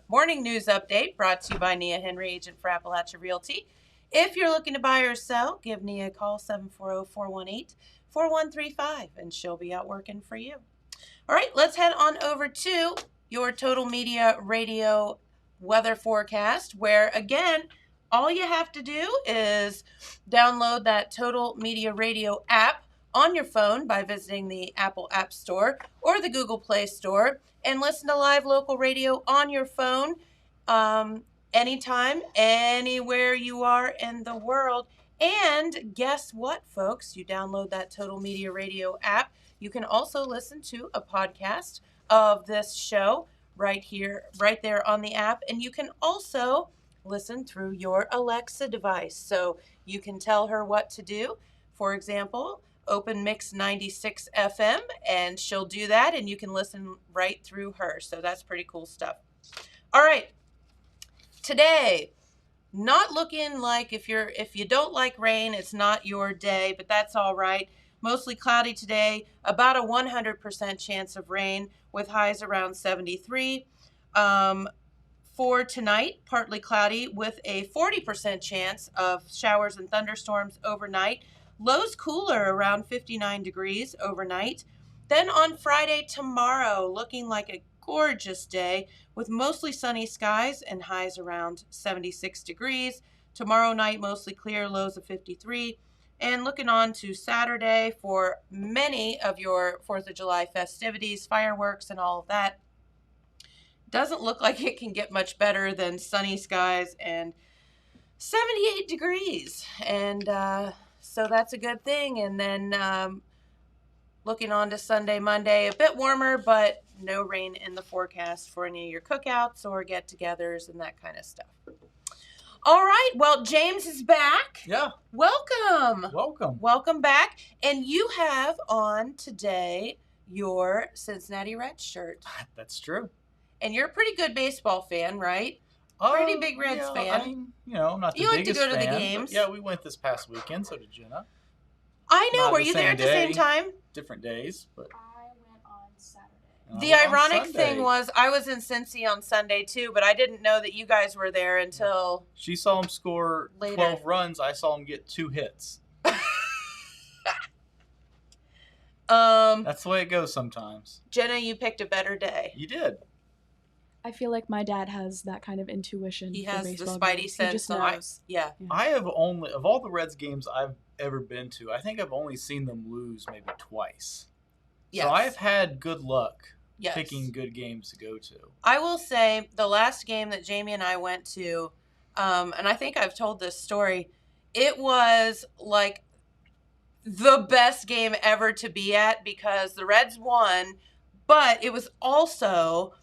morning news update brought to you by Nia Henry, agent for Appalachia Realty. If you're looking to buy or sell, give Nia a call, 740-418-4135, and she'll be out working for you. All right, let's head on over to your Total Media Radio weather forecast, where, again, all you have to do is download that Total Media Radio app on your phone by visiting the Apple App Store or the Google Play Store, and listen to live local radio on your phone anytime, anywhere you are in the world. And guess what, folks? You download that Total Media Radio app. You can also listen to a podcast of this show right there on the app. And you can also listen through your Alexa device. So you can tell her what to do. For example, open Mix 96 FM, and she'll do that, and you can listen right through her. So that's pretty cool stuff. All right. Today, not looking like, if you don't like rain, it's not your day, but that's all right. Mostly cloudy today, about a 100% chance of rain with highs around 73. For tonight, partly cloudy with a 40% chance of showers and thunderstorms overnight. Lows cooler around 59 degrees overnight. Then on Friday, tomorrow, looking like a gorgeous day with mostly sunny skies and highs around 76 degrees. Tomorrow night, mostly clear, lows of 53. And looking on to Saturday for many of your 4th of July festivities, fireworks and all of that. Doesn't look like it can get much better than sunny skies and 78 degrees. And so that's a good thing. And then looking on to Sunday, Monday, a bit warmer, but no rain in the forecast for any of your cookouts or get-togethers and that kind of stuff. All right. Well, James is back. Yeah. Welcome. Welcome. Welcome back. And you have on today your Cincinnati Reds shirt. That's true. And you're a pretty good baseball fan, right? Pretty big Reds fan. I mean, not the You like to biggest go to the fan, but games. yeah, we went this past weekend. So did Jenna. I know. Not Were the you there same at the same day. time? Different days, but I went on Saturday. I The went on ironic Sunday. thing was I was in Cincy on Sunday too, but I didn't know that you guys were there until She saw him score Later. 12 runs. I saw him get 2 hits. That's the way it goes sometimes. Jenna, you picked a better day. You did. I feel like my dad has that kind of intuition. He for has the baseball spidey games. sense He just on- knows. Yeah. I have only, of all the Reds games I've ever been to, I think I've only seen them lose maybe twice. Yes. So I've had good luck Yes. picking good games to go to. I will say the last game that Jamie and I went to, and I think I've told this story, it was like the best game ever to be at because the Reds won, but it was also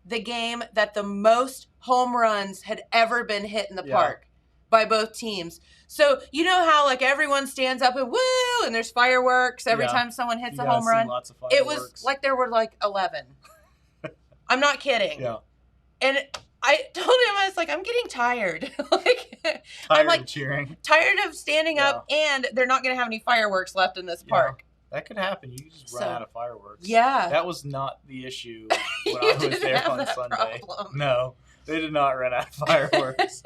the game that the most home runs had ever been hit in the Yeah. park by both teams. So you know how like everyone stands up and woo, and there's fireworks every Yeah. time someone hits You a guys home see run. Lots of It fireworks. was like there were like 11. I'm not kidding. Yeah. And I told him, I was like, I'm getting tired. like, Tired I'm like of cheering. tired of standing up, and they're not going to have any fireworks left in this Yeah. park. That could happen. You could just run So, out of fireworks. Yeah. That was not the issue You when I was didn't there have on that Sunday. problem. No, they did not run out of fireworks.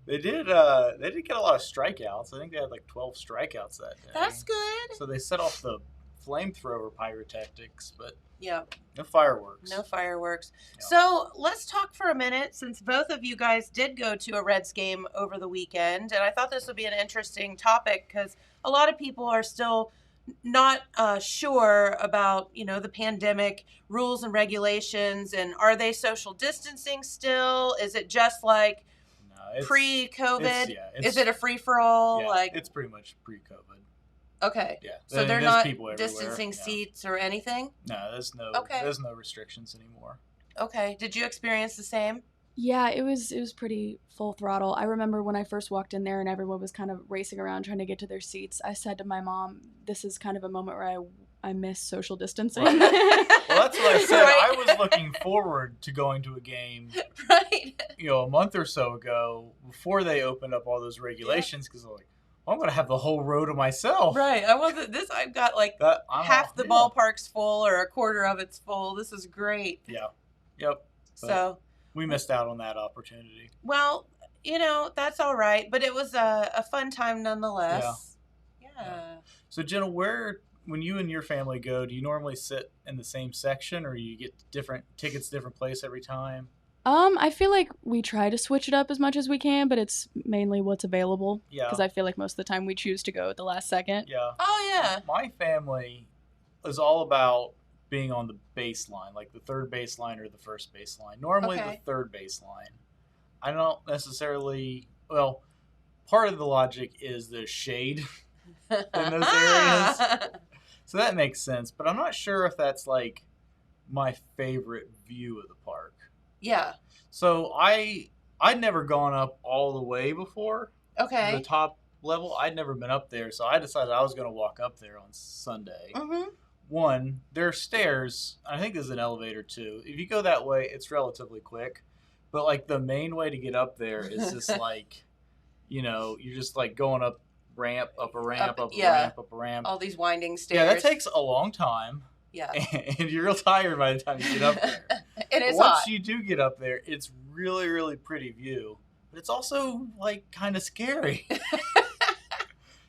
They did get a lot of strikeouts. I think they had like 12 strikeouts that day. That's good. So they set off the flamethrower pyrotechnics, but Yeah. no fireworks. No fireworks. Yeah. So let's talk for a minute since both of you guys did go to a Reds game over the weekend. And I thought this would be an interesting topic because a lot of people are still not sure about, the pandemic rules and regulations. And are they social distancing still? Is it just like No, it's, pre-COVID? it's- Is it a free-for-all? yeah, like, it's pretty much pre-COVID. okay. Yeah. So I mean, they're there's not people everywhere. distancing Yeah. seats or anything? No, Okay. there's no restrictions anymore. Okay. Did you experience the same? Yeah, it was pretty full throttle. I remember when I first walked in there and everyone was kind of racing around trying to get to their seats. I said to my mom, "This is kind of a moment where I miss social distancing." Right. Well, that's what I said. Right. I was looking forward to going to a game, Right. a month or so ago before they opened up all those regulations because I'm like, I'm going to have the whole row to myself. Right. I've got like I'm half all- the yeah. ballpark's full or a quarter of it's full. This is great. Yeah. Yep. But So, we missed out on that opportunity. well, that's all right. But it was a fun time nonetheless. Yeah. So, Jenna, when you and your family go, do you normally sit in the same section or you get different tickets, different place every time? I feel like we try to switch it up as much as we can, but it's mainly what's available. Yeah. Because I feel like most of the time we choose to go at the last second. Yeah. Oh, yeah. My family is all about being on the baseline, like the third baseline or the first baseline. Normally Okay. the third baseline. I don't necessarily, well, part of the logic is the shade in those areas. So that makes sense, but I'm not sure if that's like my favorite view of the park. Yeah. So I'd never gone up all the way before, Okay. the top level. I'd never been up there, so I decided I was going to walk up there on Sunday. Mm-hmm. One, there are stairs. I think there's an elevator too. If you go that way, it's relatively quick. But like the main way to get up there is just like, you're just like going up ramp, up a ramp, up a yeah. ramp, up a ramp. All these winding stairs. Yeah, that takes a long time, Yeah. and you're real tired by the time you get up there. It is Once hot. you do get up there, it's really, really pretty view. But it's also like kind of scary.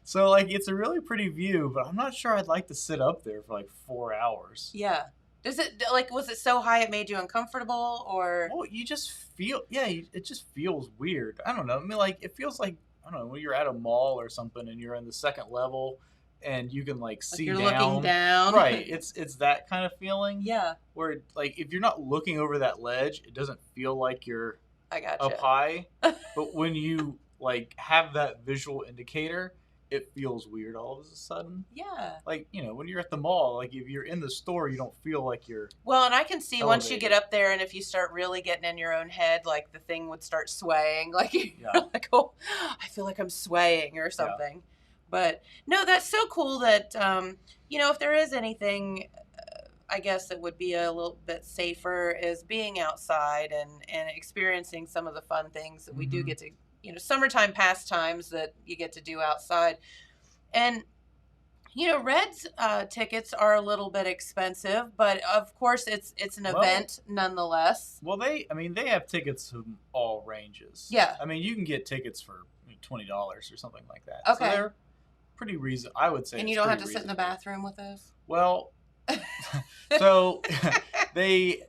So like it's a really pretty view, but I'm not sure I'd like to sit up there for like 4 hours. Yeah. Was it so high it made you uncomfortable or? Well, you just feel, it just feels weird. I don't know. I mean, like, it feels like, I don't know, when you're at a mall or something and you're in the second level and you can, like, see you're down. looking down. Right. It's that kind of feeling. Yeah. Where, like, if you're not looking over that ledge, it doesn't feel like you're I gotcha. up high. But when you, like, have that visual indicator, it feels weird all of a sudden. Yeah. Like, when you're at the mall, like if you're in the store, you don't feel like you're Well, and I can see once you get elevated. up there, and if you start really getting in your own head, like the thing would start swaying, like you're Yeah. like, oh, I feel like I'm swaying or something. But no, that's so cool that if there is anything, I guess that would be a little bit safer is being outside and experiencing some of the fun things that we do Mhm. get to, summertime pastimes that you get to do outside. And Reds tickets are a little bit expensive, but of course it's an Well- event nonetheless. Well, they have tickets from all ranges. Yeah. I mean, you can get tickets for $20 or something like that. Okay. So they're pretty reasonable. I would say. And it's you don't have to pretty sit in the reasonable. bathroom with those. Well, so the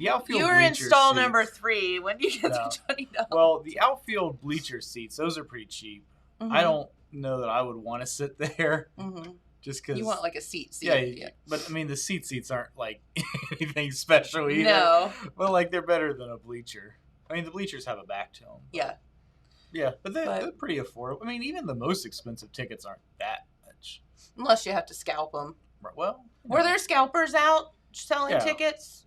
outfield You were in bleacher stall seats- number 3 when you get No. the $20. Well, the outfield bleacher seats, those are pretty cheap. Mhm. I don't know that I would want to sit there Mhm. just because. You want like a seat. Yeah, but I mean the seats aren't like anything special either. No. But like they're better than a bleacher. I mean the bleachers have a back to them. Yeah. Yeah, but But- they're pretty affordable. I mean even the most expensive tickets aren't that much. Unless you have to scalp them. Well, Were there scalpers out selling Yeah. tickets?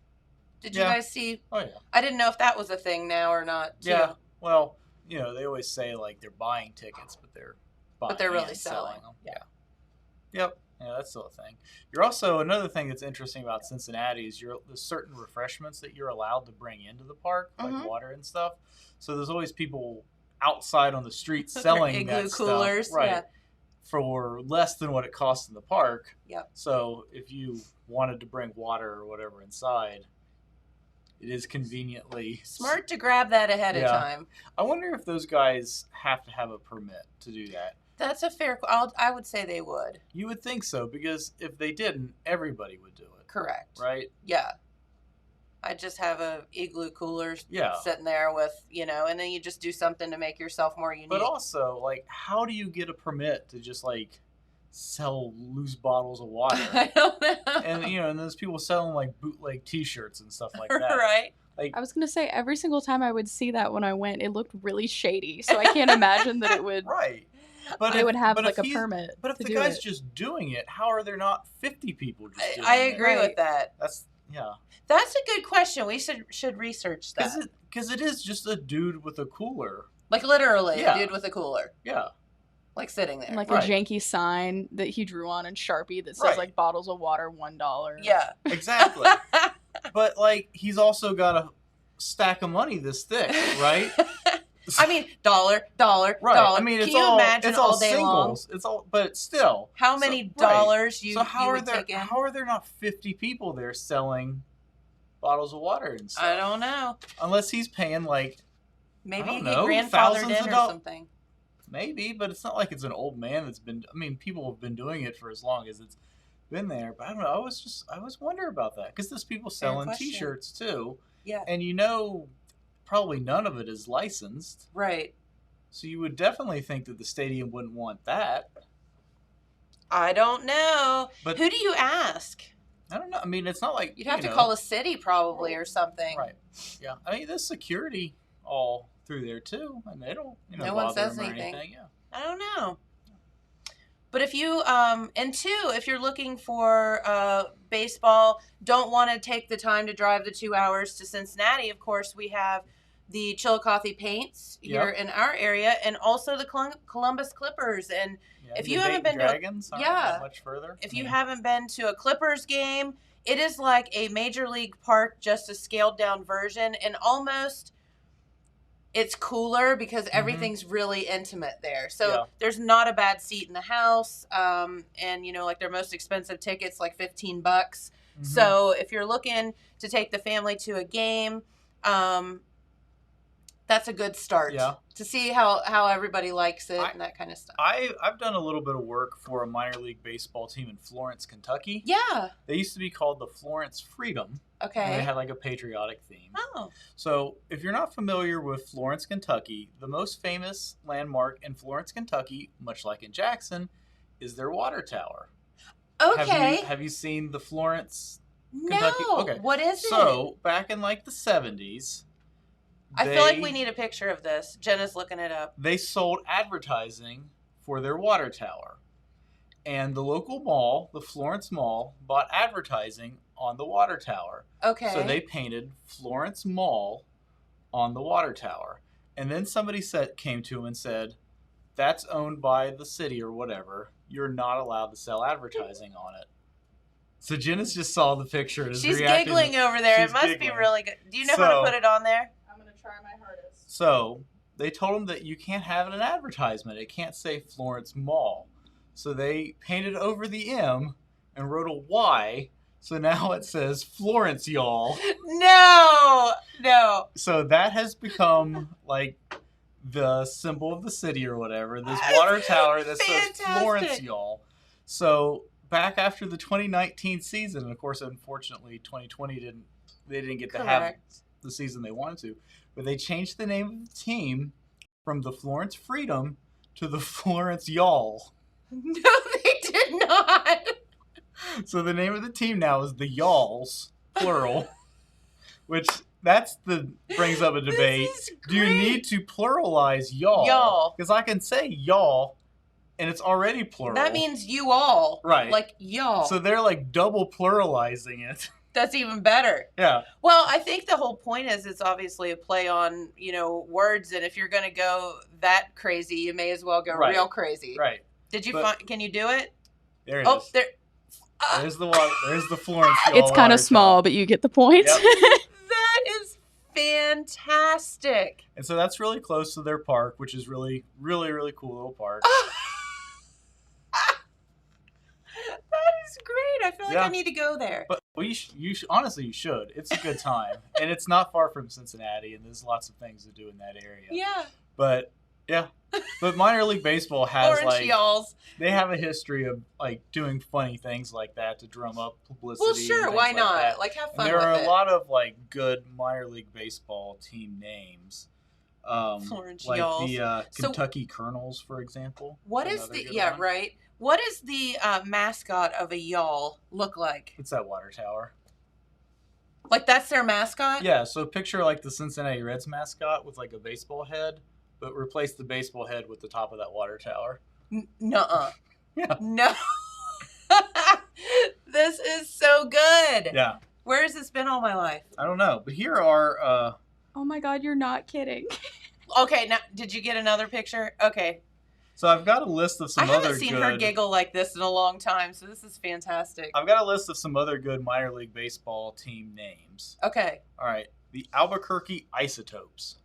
Did you Yeah. guys see? Oh yeah. I didn't know if that was a thing now or not. Too. Yeah. Well, they always say like they're buying tickets, but they're buying they're really and selling. them. Yeah. Yep. Yeah, that's still a thing. You're also another thing that's interesting about Cincinnati is there's certain refreshments that you're allowed to bring into the park, like Mhm. water and stuff. So there's always people outside on the street Their selling igloo that coolers, stuff, right? yeah. For less than what it costs in the park. Yep. So if you wanted to bring water or whatever inside, it is conveniently Smart to grab that ahead of Yeah. time. I wonder if those guys have to have a permit to do that. That's a fair. I would say they would. You would think so, because if they didn't, everybody would do it, Correct. right? Yeah. I just have a igloo cooler Yeah. sitting there with, and then you just do something to make yourself more unique. But also, like, how do you get a permit to just like sell loose bottles of water? I don't know. And and there's people selling like bootleg T-shirts and stuff like that. Right. Like, I was gonna say every single time I would see that when I went, it looked really shady. So I can't imagine that it would. right. But They would have but like if a he's- permit. But if to the do guy's it. just doing it, how are there not 50 people just doing I it? agree with Right. that. That's yeah. That's a good question. We should research that. Because it is just a dude with a cooler. Like literally, Yeah. a dude with a cooler, Yeah. like sitting there. And like Right. a janky sign that he drew on in Sharpie that says Right. like bottles of water $1. Yeah. Exactly. But like he's also got a stack of money this thick, right? I mean, dollar, Right. dollar. I mean, Can it's you all imagine it's all day long singles. It's all, but still, how So- many right. dollars you So how you are would there take in? how are there not 50 people there selling bottles of water and stuff? I don't know. Unless he's paying like Maybe I he don't know, grandfathered thousands in of or dollars. something. maybe, but it's not like it's an old man that's been. I mean, people have been doing it for as long as it's been there. But I don't know. I was wondering about that because there's people selling question. T-shirts too, Yeah. and probably none of it is licensed. Right. So you would definitely think that the stadium wouldn't want that. I don't know. But Who do you ask? I don't know. I mean, it's not like You'd have to call a city probably or something. Right. Yeah. I mean, there's security all through there too, and they don't, No one bother says them or anything. Yeah. I don't know. But if you and two, if you're looking for baseball, don't want to take the time to drive the 2 hours to Cincinnati, of course we have the Chillicothe Paints here Yep. in our area, and also the Columbus Clippers. And Yeah, If the you haven't Dayton been to a- Dragons aren't yeah. that much further. if I you mean, haven't been to a Clippers game, it is like a major league park, just a scaled down version, and almost it's cooler because everything's really intimate there. So Yeah. there's not a bad seat in the house. And like their most expensive tickets, like $15. mhm. So if you're looking to take the family to a game, that's a good start Yeah. to see how everybody likes it and that kind of stuff. I've done a little bit of work for a minor league baseball team in Florence, Kentucky. Yeah. They used to be called the Florence Freedom. And they Okay. had like a patriotic theme. Oh. So, if you're not familiar with Florence, Kentucky, the most famous landmark in Florence, Kentucky, much like in Jackson, is their water tower. Okay. Have you seen the Florence? No. Kentucky? Okay. What is it? So, back in like the 70s, I feel like we need a picture of this. Jenna's looking it up. they sold advertising for their water tower. And the local mall, the Florence Mall, bought advertising on the water tower. Okay. So they painted Florence Mall on the water tower. And then somebody came to him and said, that's owned by the city or whatever. You're not allowed to sell advertising on it. So Janice just saw the picture and is She's reacting. giggling over there. She's It must giggling. be really good. Do you know how to put it on there? I'm gonna try my hardest. So they told him that you can't have an advertisement. It can't say Florence Mall. So they painted over the M and wrote a Y. So now it says Florence, y'all. No. So that has become like the symbol of the city or whatever. This water tower that says Florence, Fantastic. y'all. So back after the 2019 season, and of course, unfortunately, 2020 didn't get to have Correct. the season they wanted to, but they changed the name of the team from the Florence Freedom to the Florence Y'all. No, they did not. So the name of the team now is the Y'alls, plural, which brings up a debate. This is Do you great. need to pluralize y'all? Y'all. Because I can say y'all, and it's already plural. That means you all. Right. Like y'all. So they're like double pluralizing it. That's even better. Yeah. Well, I think the whole point is it's obviously a play on, words, and if you're going to go that crazy, you may as well go Right. real crazy. Right. Did you But- can you do it? There it Oh, is. there. There's the water. There's the Florence. Y'all It's kind water of small, tower. but you get the point. Yep. That is fantastic. And so that's really close to their park, which is really, really, really cool little park. That is great. I feel like Yeah. I need to go there. But well, honestly, you should. It's a good time, and it's not far from Cincinnati, and there's lots of things to do in that area. Yeah. But yeah, but minor league baseball has Orange y'alls. they have a history of like doing funny things like that to drum up publicity. Well, and sure. things Why like not? that. Like, have And fun there with are it. a lot of like good minor league baseball team names. Orange like y'alls. the So- Kentucky Colonels, for example. What is Another the good yeah one. right? What does the mascot of a y'all look like? It's that water tower. Like that's their mascot? Yeah, so picture like the Cincinnati Reds mascot with like a baseball head, but replace the baseball head with the top of that water tower. Nuh-uh. Yeah. No. This is so good. Yeah, Where has this been all my life? I don't know, but here are Oh my god, you're not kidding. Okay, now did you get another picture? Okay. so I've got a list of some I other haven't seen good. her giggle like this in a long time, so this is fantastic. I've got a list of some other good minor league baseball team names. Okay. All right, the Albuquerque Isotopes.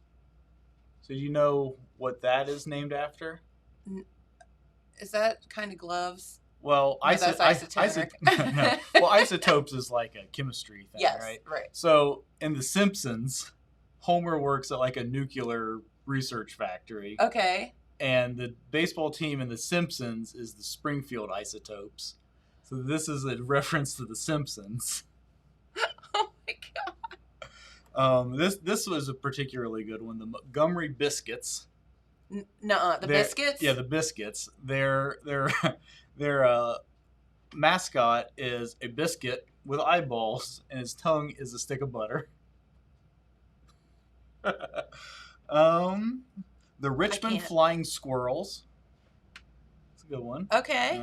So do you know what that is named after? Is that kind of gloves? Well, No, that's isotonic. no. Well, isotopes is like a chemistry thing, Yes, right? right. So in The Simpsons, Homer works at like a nuclear research factory, Okay. and the baseball team in The Simpsons is the Springfield Isotopes. So this is a reference to The Simpsons. Oh my god. This was a particularly good one. The Montgomery Biscuits. Nuh-uh. The They're- biscuits? Yeah, the biscuits. Their mascot is a biscuit with eyeballs, and his tongue is a stick of butter. The Richmond can't. Flying Squirrels. That's a good one. Okay.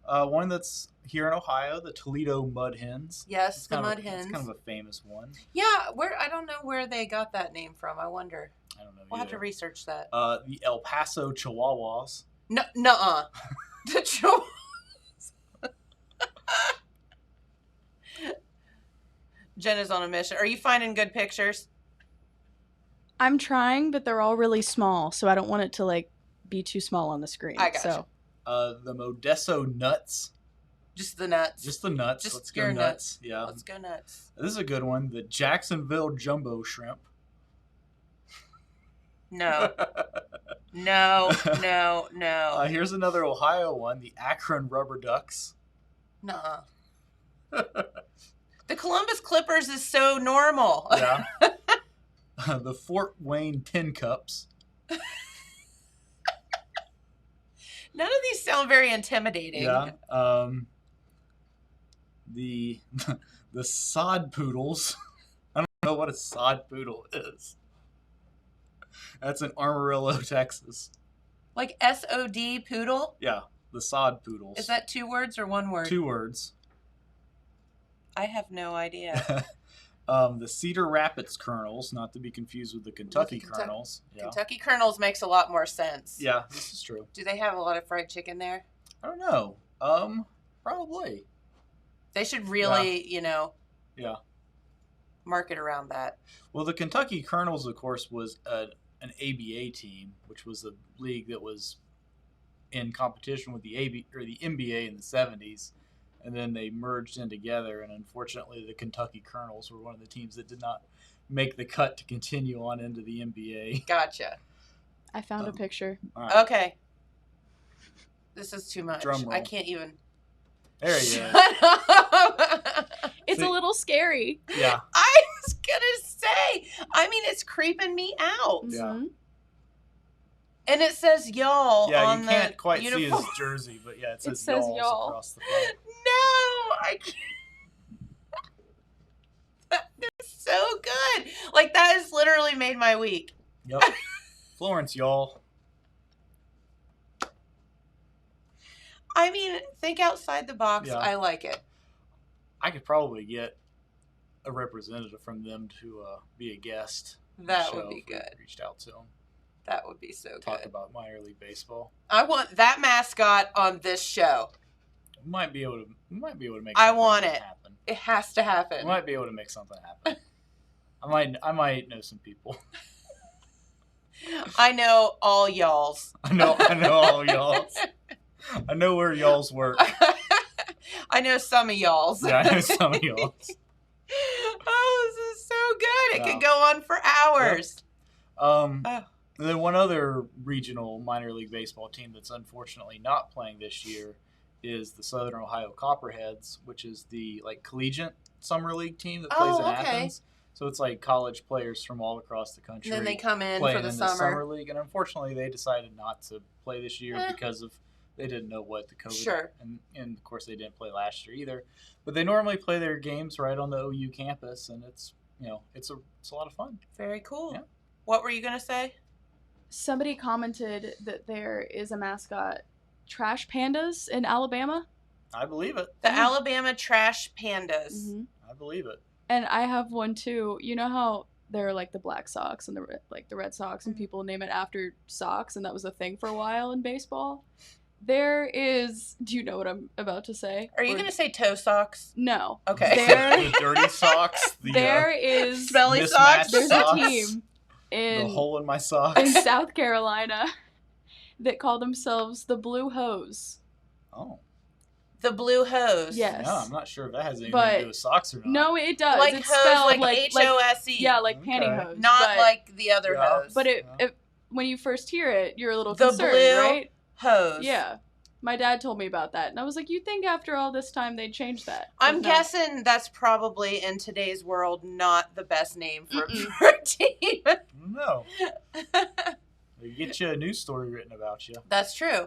All right. One that's here in Ohio, the Toledo Mud Hens. Yes, It's the kind of Mud a- Hens. It's kind of a famous one. Yeah, I don't know where they got that name from. I wonder. I don't know. We'll have to either. research that. The El Paso Chihuahuas. No, nuh-uh. The Chihuahuas. Jen is on a mission. Are you finding good pictures? I'm trying, but they're all really small, so I don't want it to like be too small on the screen. I gotcha. So The Modesto Nuts. Just the nuts. Just the nuts. Just Let's go your nuts. Yeah. Let's go nuts. This is a good one. The Jacksonville Jumbo Shrimp. No. No. No. No. Here's another Ohio one. The Akron Rubber Ducks. Nuh-uh. The Columbus Clippers is so normal. Yeah. The Fort Wayne Tin Cups. None of these sound very intimidating. Yeah. The the Sod Poodles. I don't know what a sod poodle is. That's in Amarillo, Texas. Like SOD poodle? Yeah, the sod poodles. Is that 2 words or 1 word? 2 words? I have no idea. The Cedar Rapids Colonels, not to be confused with the Kentucky Kentucky- Colonels. Yeah. Kentucky Colonels makes a lot more sense. Yeah, this is true. Do they have a lot of fried chicken there? I don't know. Probably. They should really, Yeah. market around that. Well, the Kentucky Colonels, of course, was an ABA team, which was a league that was in competition with the NBA in the 70s, and then they merged in together. And unfortunately, the Kentucky Colonels were one of the teams that did not make the cut to continue on into the NBA. Gotcha. I found a picture. All right. Okay. This is too much. Drum roll. I can't even. There he is. Shut up. It's a little scary. Yeah. I was gonna say. I mean, it's creeping me out. Yeah. Mhm. And it says y'all Yeah, on you the can't quite uniform. see his jersey, but yeah, it says says y'alls y'all. across the front. No, I can't. That is so good. Like, that has literally made my week. Yep. Florence, y'all. I mean, think outside the box. Yeah. I like it. I could probably get a representative from them to be a guest. on the That show would be if we good. Reached out to them, That would be so talk good. about minor league baseball. I want that mascot on this show. We might be able to make. I something want it. happen. It has to We happen. might be able to make something happen. I might know some people. I know all y'all's. I know all y'all's. I know where y'all's work. I know some of y'all's. Yeah, I know some of y'all's. Oh, this is so good. It Yeah. could go on for hours. Oh. Oh. Then one other regional minor league baseball team that's unfortunately not playing this year is the Southern Ohio Copperheads, which is the collegiate summer league team that plays Oh, in okay. Athens. So it's like college players from all across the country. And then they come in playing for the in summer. league, and unfortunately they decided not to play this year Eh. because of they didn't know what the COVID. Sure. And of course they didn't play last year either. But they normally play their games right on the OU campus, and it's a lot of fun. Very cool. Yeah. What were you going to say? Somebody commented that there is a mascot, Trash Pandas in Alabama. I believe it. The Alabama Trash Pandas. Hmm. I believe it. And I have one too. You know how there are like the Black Sox and the Red Sox, and people name it after socks, and that was a thing for a while in baseball. There is. Do you know what I'm about to say? Are you Or- going to say toe socks? No. Okay. There- The dirty socks. The, There is. Smelly mismatched socks? There's a socks, team The in hole in my socks. in South Carolina that call themselves the Blue Hose. Oh. The blue hose. Yes. Yeah, I'm not sure if that has anything But- to do with socks or not. No, it does. Like it's hose, spelled like H-O-S-E. yeah, like Okay. pantyhose. Not but, like the other Yeah. hose. But Yeah. when you first hear it, you're a little The concerned, blue right? hose. Yeah. My dad told me about that, and I was like, "You'd think after all this time they'd change that." I'm But no. guessing that's probably in today's world not the best name for, Mm-mm. for a team. No. They get you a news story written about you. That's true.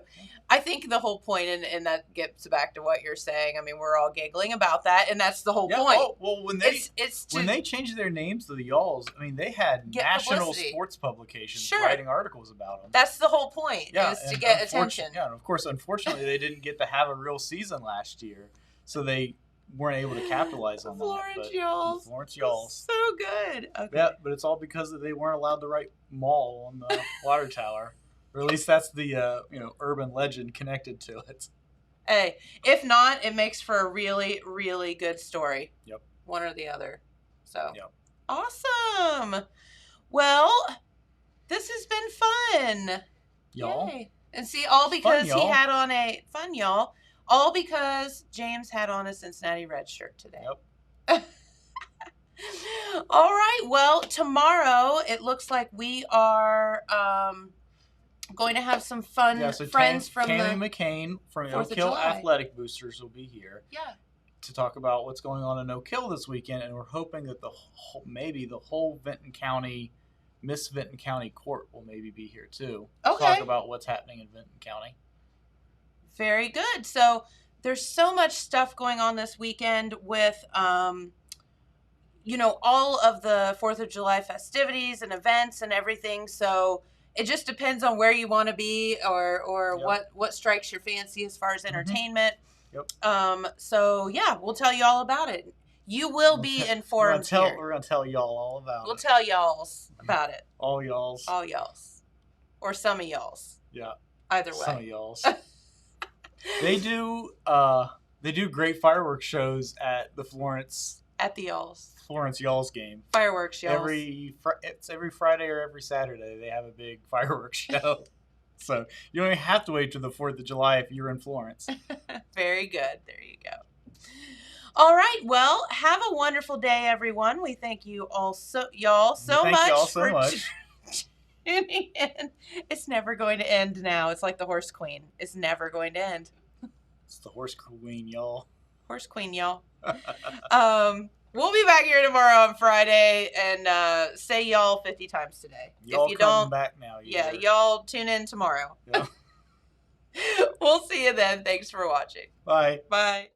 I think the whole point, and that gets back to what you're saying. I mean, we're all giggling about that, and that's the whole Yeah. point. Oh, well, when they It's to, when they changed their names to the Y'alls, I mean, they had Get national publicity. sports publications Sure. writing articles about them. that's the whole point. Is to and get attention. Yeah, and of course, unfortunately, they didn't get to have a real season last year, so they weren't able to capitalize on Florence that. But Y'alls. Florence Y'alls. So good. Okay. Yeah, but it's all because they weren't allowed to write mall on the water tower. Or at least that's the urban legend connected to it. Hey, if not, it makes for a really, really good story. Yep. One or the other. So. Yep. Awesome. Well, this has been fun. Y'all. Yay. And see, all because y'all. he had on a fun, y'all. All because James had on a Cincinnati Red shirt today. Yep. All right. Well, tomorrow it looks like we are going to have some fun Yeah, so friends from Tammy the McCain from 4th Oak of Hill July. Athletic Boosters will be here yeah. to talk about what's going on in Oak Hill this weekend, and we're hoping that maybe the whole Miss Vinton County Court will maybe be here too. To Okay. talk about what's happening in Vinton County. Very good. So there's so much stuff going on this weekend with, all of the 4th of July festivities and events and everything. So, it just depends on where you want to be or Yep. what strikes your fancy as far as entertainment. Yep. So yeah, we'll tell you all about it. You will be informed here. We're gonna tell y'all all about We'll it. tell y'alls about it. All y'all's. All y'alls. Or some of y'alls. Yeah. Either Some of way. y'all's. They do great fireworks shows at the Florence At the y'alls. Y'all's game. Fireworks, y'alls. It's every Friday or every Saturday they have a big fireworks show. So you don't even have to wait till the 4th of July if you're in Florence. Very good. There you go. All right. Well, have a wonderful day, everyone. We thank you all y'all so Thank much y'all so for much. tuning in. It's never going to end now. It's like the horse queen. It's never going to end. It's the horse queen, y'all. Horse queen, y'all. We'll be back here tomorrow on Friday and say y'all 50 times today. Y'all if you come don't, back now. yeah, y'all tune in tomorrow. Yeah. We'll see you then. Thanks for watching. Bye. Bye.